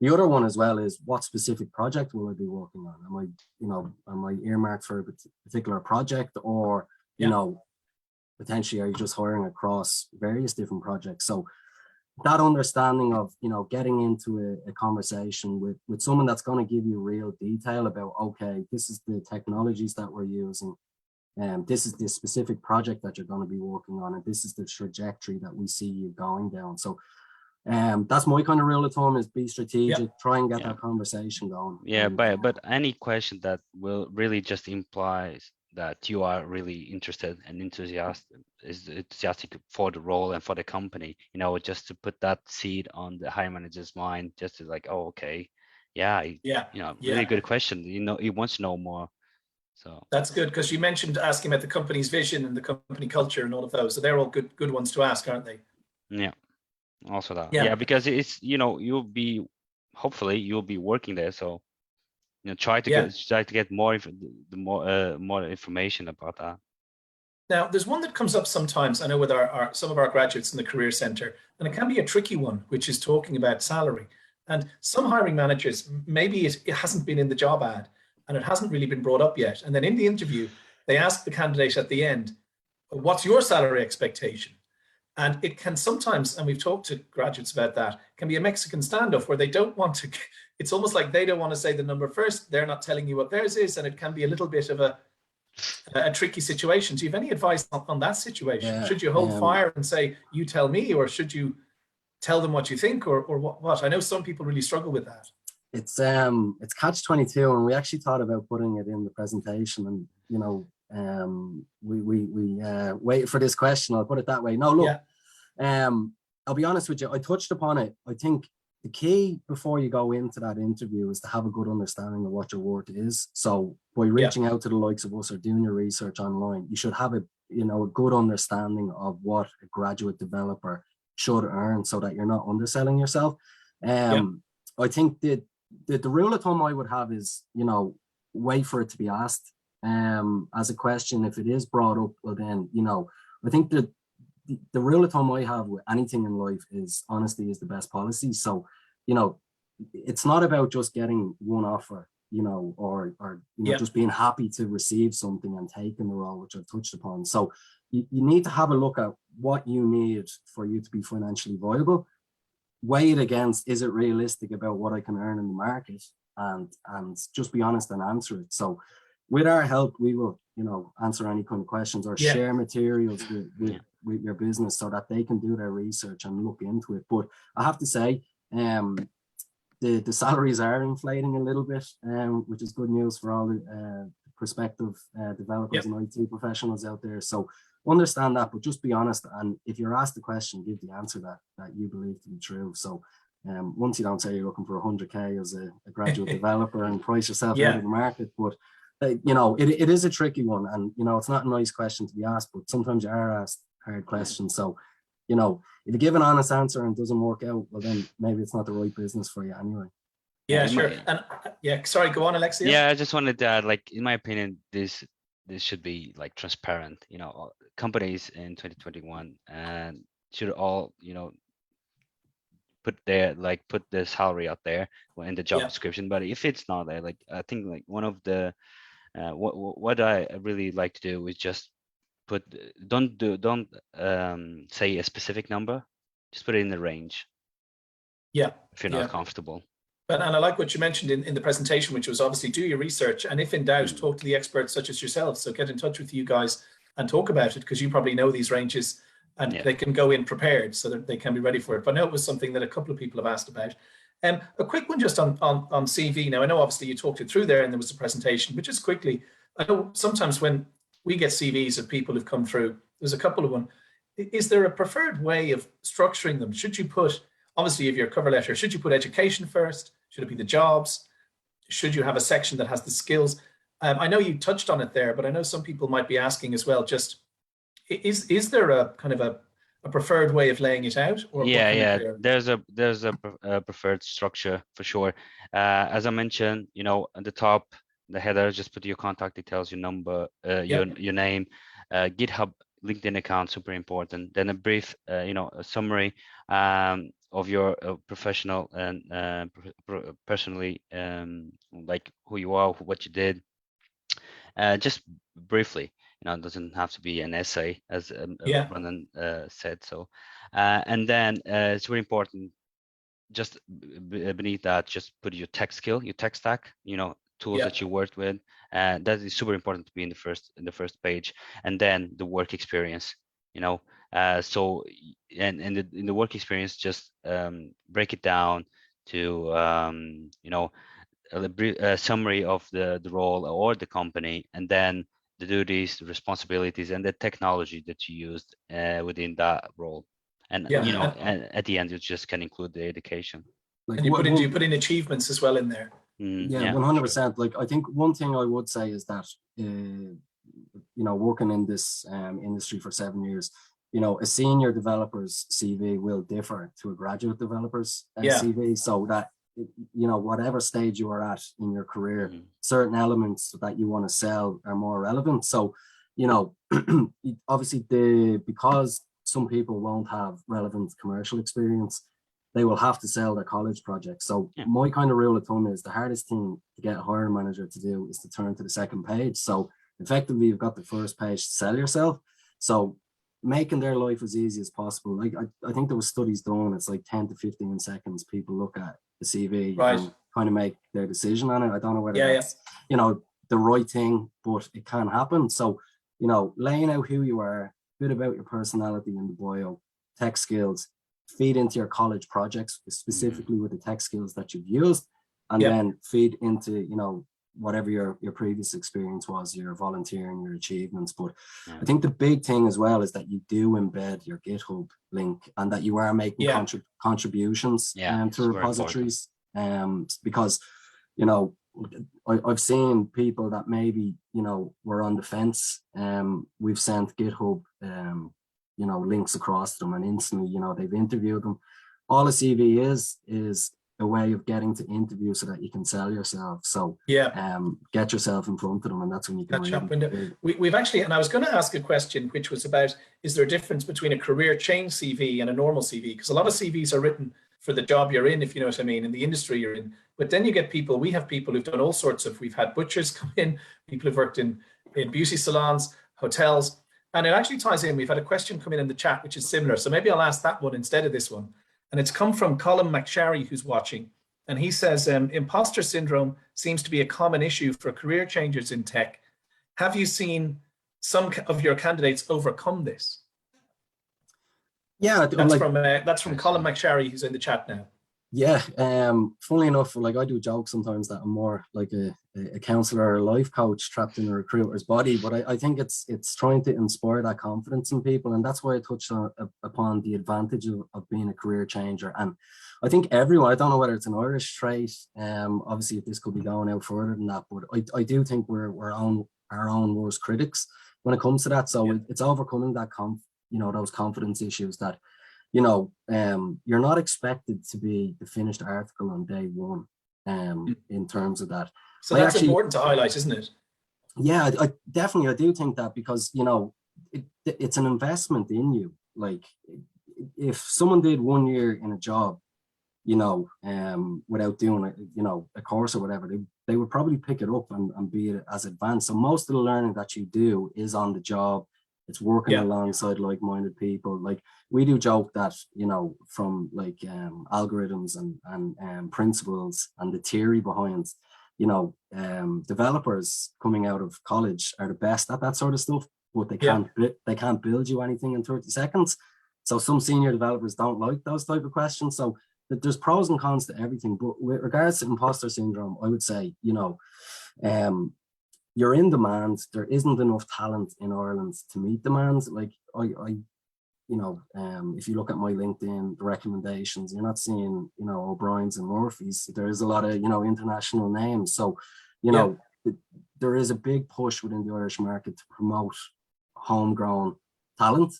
The other one as well is, what specific project will I be working on? Am I earmarked for a particular project, or, you know, potentially are you just hiring across various different projects? So that understanding of, you know, getting into a conversation with someone that's going to give you real detail about, okay, this is the technologies that we're using, and this is the specific project that you're going to be working on, and this is the trajectory that we see you going down. So that's my kind of rule of thumb, is be strategic, try and get that conversation going. Yeah, but any question that will really just implies that you are really interested and enthusiastic for the role and for the company, you know, just to put that seed on the hiring manager's mind, just to like, oh, okay, you know, really good question. You know, he wants to know more. So that's good, because you mentioned asking about the company's vision and the company culture and all of those. So they're all good ones to ask, aren't they? Yeah. Also that, because it's, you know, hopefully you'll be working there, so, you know, try to get more information about that. Now, there's one that comes up sometimes, I know, with some of our graduates in the Career Centre, and it can be a tricky one, which is talking about salary. And some hiring managers, maybe it hasn't been in the job ad and it hasn't really been brought up yet. And then in the interview, they ask the candidate at the end, what's your salary expectation? And it can sometimes, and we've talked to graduates about that, can be a Mexican standoff where they don't want to it's almost like they don't want to say the number first. They're not telling you what theirs is, and it can be a little bit of a tricky situation. Do you have any advice on that situation? Yeah, Should you hold fire and say, you tell me, or should you tell them what you think, or what? I know some people really struggle with that. It's catch-22, and we actually thought about putting it in the presentation, and you know, we wait for this question. I'll put it that way. No, look, I'll be honest with you. I touched upon it. I think the key before you go into that interview is to have a good understanding of what your work is. So by reaching out to the likes of us or doing your research online, you should have a good understanding of what a graduate developer should earn, so that you're not underselling yourself. I think that the rule of thumb I would have is, wait for it to be asked as a question. If it is brought up, well then, I think that the rule of thumb I have with anything in life is honesty is the best policy. So, it's not about just getting one offer, or just being happy to receive something and taking the role, which I've touched upon. So you need to have a look at what you need for you to be financially viable. Weigh it against, is it realistic about what I can earn in the market, and just be honest and answer it. So with our help, we will, answer any kind of questions or share materials with your business so that they can do their research and look into it. But I have to say, the salaries are inflating a little bit, which is good news for all the prospective developers and IT professionals out there. So understand that, but just be honest. And if you're asked the question, give the answer that you believe to be true. So once you don't say you're looking for 100K as a graduate developer and price yourself out of the market, but it is a tricky one, and it's not a nice question to be asked, but sometimes you are asked hard questions. So if you give an honest answer and it doesn't work out, well then maybe it's not the right business for you anyway. Yeah, sure. And sorry, go on, Alexia. Yeah, I just wanted to add, like, in my opinion, this should be like transparent. Companies in 2021 and should all put the salary out there in the job description. But if it's not there, like, I think like one of the what I really like to do is just don't say a specific number, just put it in the range. If you're not comfortable. And I like what you mentioned in the presentation, which was obviously do your research, and if in doubt, talk to the experts such as yourself. So get in touch with you guys and talk about it, because you probably know these ranges, and they can go in prepared so that they can be ready for it. But I know it was something that a couple of people have asked about. A quick one just on CV. Now, I know obviously you talked it through there and there was a presentation, but just quickly, I know sometimes when we get CVs of people who've come through, there's a couple of them. Is there a preferred way of structuring them? Should you put, obviously, if your cover letter, should you put education first? Should it be the jobs? Should you have a section that has the skills? I know you touched on it there, but I know some people might be asking as well, just, is there a kind of a preferred way of laying it out? Or there's a preferred structure for sure. As I mentioned, at the top, the header, just put your contact details, your number, your name, GitHub, LinkedIn account, super important. Then a brief, a summary of your professional and personally, like who you are, what you did, just briefly. It doesn't have to be an essay, as Ronan said. So, and then it's very important. Just beneath that, just put your tech skill, your tech stack. Tools that you worked with. That is super important to be in the first page, and then the work experience. So in the work experience, just break it down to a summary of the role or the company, and then the duties, the responsibilities, and the technology that you used within that role. And and at the end, you just can include the education. Like, and you put in achievements as well in there. 100%. Like, I think one thing I would say is that working in this industry for 7 years, a senior developer's CV will differ to a graduate developer's CV, so that whatever stage you are at in your career, certain elements that you want to sell are more relevant. So obviously because some people won't have relevant commercial experience, they will have to sell their college project. So my kind of rule of thumb is the hardest thing to get a hiring manager to do is to turn to the second page. So effectively, you've got the first page to sell yourself. So making their life as easy as possible. Like, I think there was studies done, it's like 10 to 15 seconds people look at the CV Right. and kind of make their decision on it. I don't know whether Yeah, that's, you know, the right thing, but it can happen. So, you know, laying out who you are, a bit about your personality in the bio, tech skills, feed into your college projects, specifically with the tech skills that you've used, and then feed into, you know, whatever your previous experience was, your volunteering, your achievements. But I think the big thing as well is that you do embed your GitHub link and that you are making contributions to repositories. Because, you know, I've seen people that maybe, you know, were on the fence. We've sent GitHub, you know, links across them, and instantly, you know, they've interviewed them. All a CV is a way of getting to interview so that you can sell yourself. So get yourself in front of them, and that's when you can really we've actually, and I was going to ask a question which was about, is there a difference between a career change CV and a normal CV? Because a lot of CVs are written for the job you're in, if you know what I mean, in the industry you're in. But then you get people, we have people who've done all sorts of, we've had butchers come in, people who've worked in beauty salons, hotels, and it actually ties in. We've had a question come in the chat, which is similar. So maybe I'll ask that one instead of this one. And it's come from Colin McSharry, who's watching. And he says, imposter syndrome seems to be a common issue for career changers in tech. Have you seen some of your candidates overcome this? Yeah, that's from Colin McSharry, who's in the chat now. Yeah, funnily enough, like I do joke sometimes that I'm more like a counselor or a life coach trapped in a recruiter's body, but I think it's trying to inspire that confidence in people, and that's why I touched upon the advantage of being a career changer. And I think everyone, I don't know whether it's an Irish trait, obviously if this could be going out further than that, but I do think we're our own worst critics when it comes to that. So it's overcoming that those confidence issues that, you know, you're not expected to be the finished article on day one, in terms of that. So that's important to highlight, isn't it? Yeah, I definitely do think that, because, you know, it's an investment in you. Like, if someone did 1 year in a job, you know, without doing a course or whatever, they would probably pick it up and be as advanced. So most of the learning that you do is on the job. It's working alongside like-minded people. Like, we do joke that, you know, from like algorithms and principles and the theory behind, you know, developers coming out of college are the best at that sort of stuff, but they can't build you anything in 30 seconds. So some senior developers don't like those type of questions. So there's pros and cons to everything. But with regards to imposter syndrome, I would say, you know, you're in demand. There isn't enough talent in Ireland to meet demands. Like, you know, if you look at my LinkedIn recommendations, you're not seeing, you know, O'Brien's and Murphy's. There is a lot of, you know, international names. So, you know, there is a big push within the Irish market to promote homegrown talent.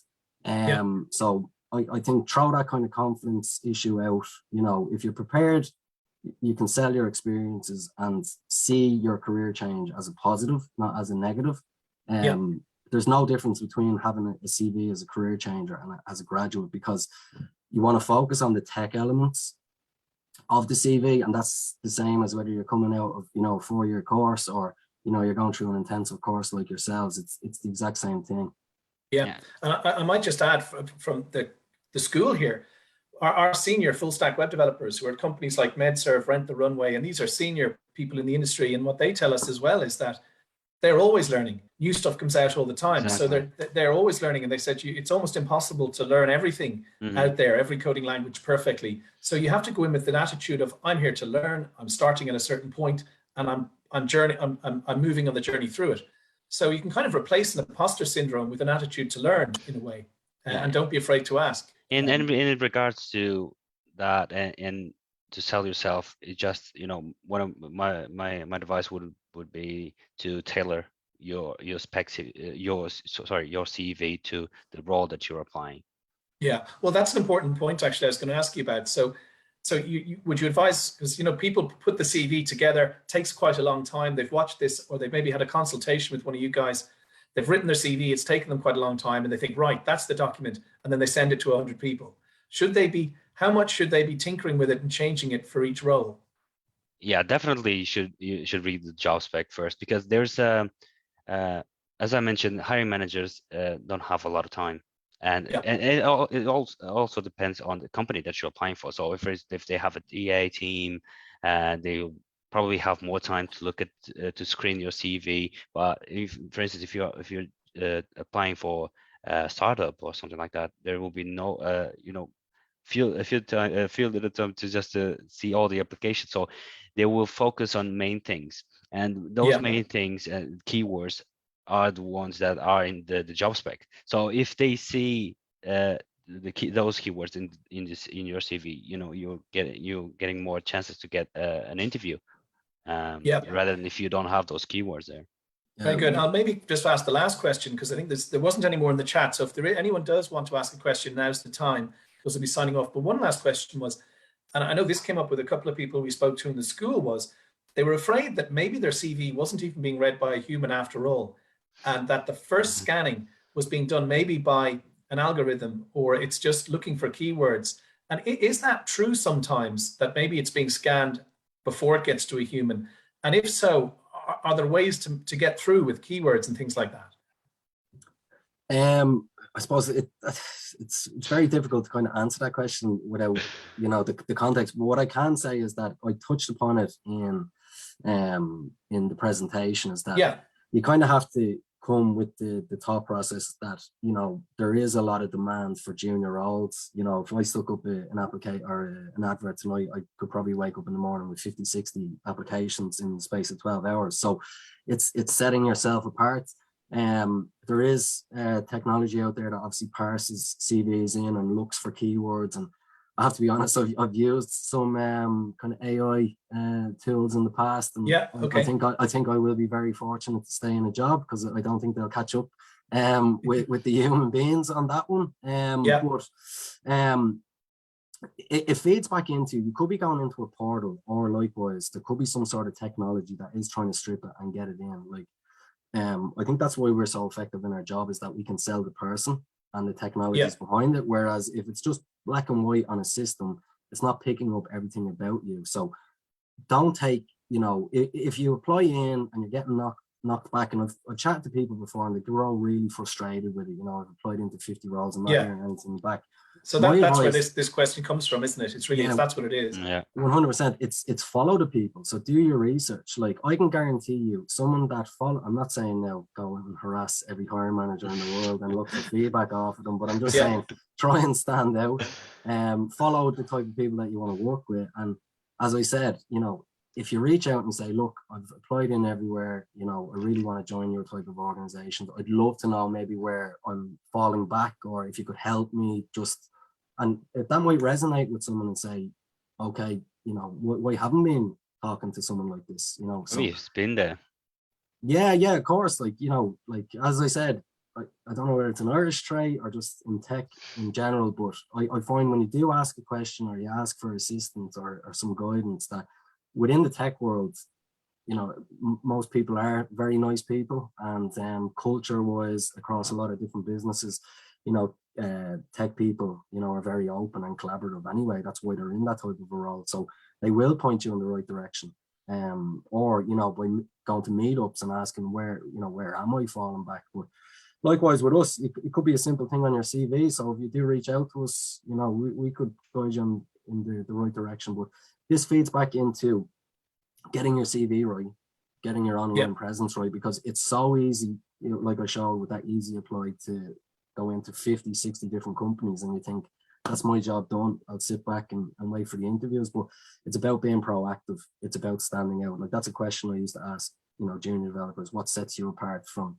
So I think throw that kind of confidence issue out. You know, if you're prepared, you can sell your experiences and see your career change as a positive, not as a negative. There's no difference between having a CV as a career changer and as a graduate, because you want to focus on the tech elements of the CV, and that's the same as whether you're coming out of, you know, a 4-year course or, you know, you're going through an intensive course like yourselves. It's the exact same thing. And I might just add from the school here, our senior full stack web developers who are at companies like MedServe, Rent the Runway, and these are senior people in the industry. And what they tell us as well is that they're always learning. New stuff comes out all the time. Exactly. So they're always learning. And they said it's almost impossible to learn everything out there, every coding language perfectly. So you have to go in with an attitude of, I'm here to learn. I'm starting at a certain point, and I'm moving on the journey through it. So you can kind of replace an imposter syndrome with an attitude to learn in a way, and don't be afraid to ask. In regards to that, and to sell yourself, it just, you know, one of my advice would be to tailor your specs, your CV to the role that you're applying. Yeah, well, that's an important point actually I was going to ask you about. So would you advise, because, you know, people put the CV together, takes quite a long time. They've watched this, or they've maybe had a consultation with one of you guys. They've written their CV, it's taken them quite a long time, and they think, right, that's the document, and then they send it to 100 people. How much should they be tinkering with it and changing it for each role? Yeah, definitely you should read the job spec first, because there's as I mentioned, hiring managers don't have a lot of time. And Yeah. it also depends on the company that you're applying for. So if they have a DA team, they probably have more time to look at to screen your CV. But if, for instance, if you're applying for a startup or something like that, there will be no feel little time to just see all the applications. So they will focus on main things, and those Yeah. main things keywords are the ones that are in the job spec. So if they see those keywords in your CV, you're getting more chances to get an interview, Yeah. rather than if you don't have those keywords there. Very good. I'll maybe just ask the last question, because I think there wasn't any more in the chat. So if anyone does want to ask a question, now's the time, because we'll be signing off. But one last question was, and I know this came up with a couple of people we spoke to in the school, was they were afraid that maybe their CV wasn't even being read by a human after all, and that the first scanning was being done maybe by an algorithm, or it's just looking for keywords. And is that true sometimes, that maybe it's being scanned before it gets to a human? And if so, are there ways to get through with keywords and things like that? I suppose it's very difficult to kind of answer that question without the context. But what I can say is that I touched upon it in the presentation, is that you kind of have to come with the thought process that there is a lot of demand for junior roles. If I stuck up an advert tonight, I could probably wake up in the morning with 50-60 applications in the space of 12 hours. So it's setting yourself apart. There is technology out there that obviously parses CVs in and looks for keywords, and I have to be honest, I've used some kind of AI tools in the past, and I think I will be very fortunate to stay in a job, because I don't think they'll catch up with the human beings on that one. But it feeds back into, you could be going into a portal, or likewise there could be some sort of technology that is trying to strip it and get it in. Like I think that's why we're so effective in our job, is that we can sell the person and the technologies behind it. Whereas if it's just black and white on a system, it's not picking up everything about you. So don't take, if you apply in and you're getting knocked back, and I've chatted to people before and they're all really frustrated with it. I've applied into 50 roles and not hearing anything back. So that's where this question comes from, isn't it? It's really, that's what it is. Yeah, 100%. It's follow the people. So do your research. Like, I can guarantee you, someone that I'm not saying now go and harass every hiring manager in the world and look for feedback off of them, but I'm just saying try and stand out. Follow the type of people that you want to work with. And as I said, if you reach out and say, look, I've applied in everywhere, I really want to join your type of organization. I'd love to know maybe where I'm falling back, or if you could help me just. And if that might resonate with someone and say, okay, why haven't been talking to someone like this, So you've been there. Yeah, of course. Like, like, as I said, I don't know whether it's an Irish trait or just in tech in general, but I find when you do ask a question, or you ask for assistance or some guidance, that within the tech world, most people are very nice people, and culture wise across a lot of different businesses, tech people, are very open and collaborative anyway. That's why they're in that type of a role. So they will point you in the right direction. Or, by going to meetups and asking where am I falling back? But likewise with us, it could be a simple thing on your CV. So if you do reach out to us, we could guide you in the right direction. But this feeds back into getting your CV right, getting your online presence right, because it's so easy, like I showed with that easy apply, to go into 50-60 different companies and you think, that's my job done, I'll sit back and wait for the interviews. But it's about being proactive, it's about standing out. Like, that's a question I used to ask junior developers: what sets you apart from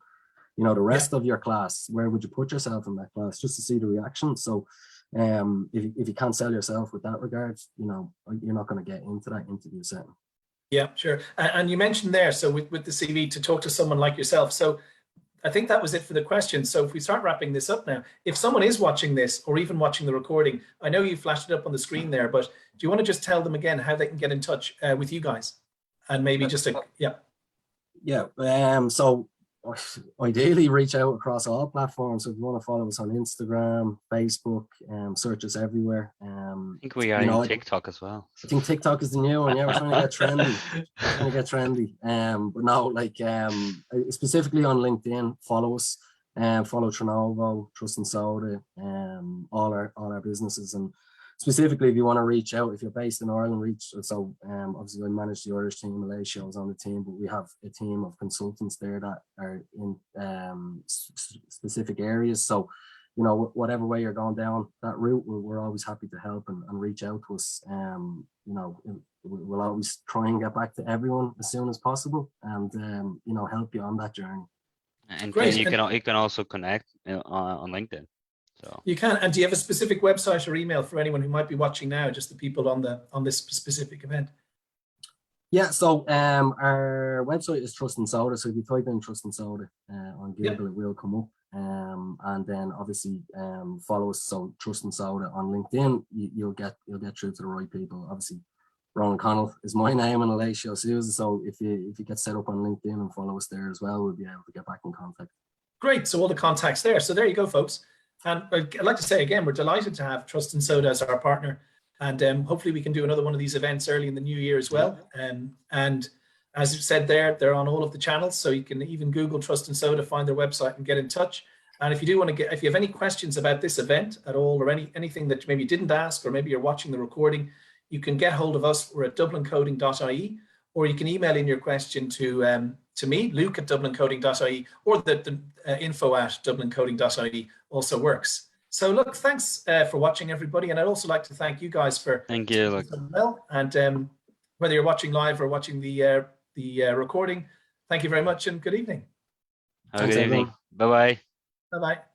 the rest of your class? Where would you put yourself in that class, just to see the reaction? So if you can't sell yourself with that regard, you're not going to get into that interview setting. Yeah, sure. And you mentioned there, so with the CV, to talk to someone like yourself. So I think that was it for the questions. So if we start wrapping this up now, if someone is watching this or even watching the recording, I know you flashed it up on the screen there, but do you want to just tell them again how they can get in touch with you guys? And maybe just so ideally reach out across all platforms. So if you want to follow us on Instagram, Facebook, search us everywhere. I think we are on TikTok as well. I think TikTok is the new one. Yeah, we're trying to get trendy. But no, like specifically on LinkedIn, follow us. follow Trenovo, Trust and Soda, all our businesses. And specifically, if you want to reach out, if you're based in Ireland, obviously I manage the Irish team, Aleixo is on the team, but we have a team of consultants there that are in specific areas. So, you know, whatever way you're going down that route, we're always happy to help and reach out to us. You know, we'll always try and get back to everyone as soon as possible, and you know, help you on that journey. And Great. you can also connect on LinkedIn. So you can. And do you have a specific website or email for anyone who might be watching now, just the people on this specific event? Yeah, so our website is Trust and Soda. So if you type in Trust and Soda on Google, it will come up. And then obviously follow us. So Trust and Soda on LinkedIn, you'll get through to the right people. Obviously, Ronan Connell is my name and Aleixo Sousa. So if you get set up on LinkedIn and follow us there as well, we'll be able to get back in contact. Great. So all the contacts there. So there you go, folks. And I'd like to say again, we're delighted to have Trust and Soda as our partner. And hopefully we can do another one of these events early in the new year as well. And as you said there, they're on all of the channels. So you can even Google Trust and Soda, find their website and get in touch. And if you do want to if you have any questions about this event at all, or anything that maybe you didn't ask, or maybe you're watching the recording, you can get hold of us. We're at dublincoding.ie, or you can email in your question to me, Luke at dublincoding.ie, or the info at dublincoding.ie also works. So look, thanks for watching, everybody. And I'd also like to thank you guys for thank you. Look. Well, and whether you're watching live or watching the recording, thank you very much and good evening. Have a good evening. Bye-bye. Bye-bye.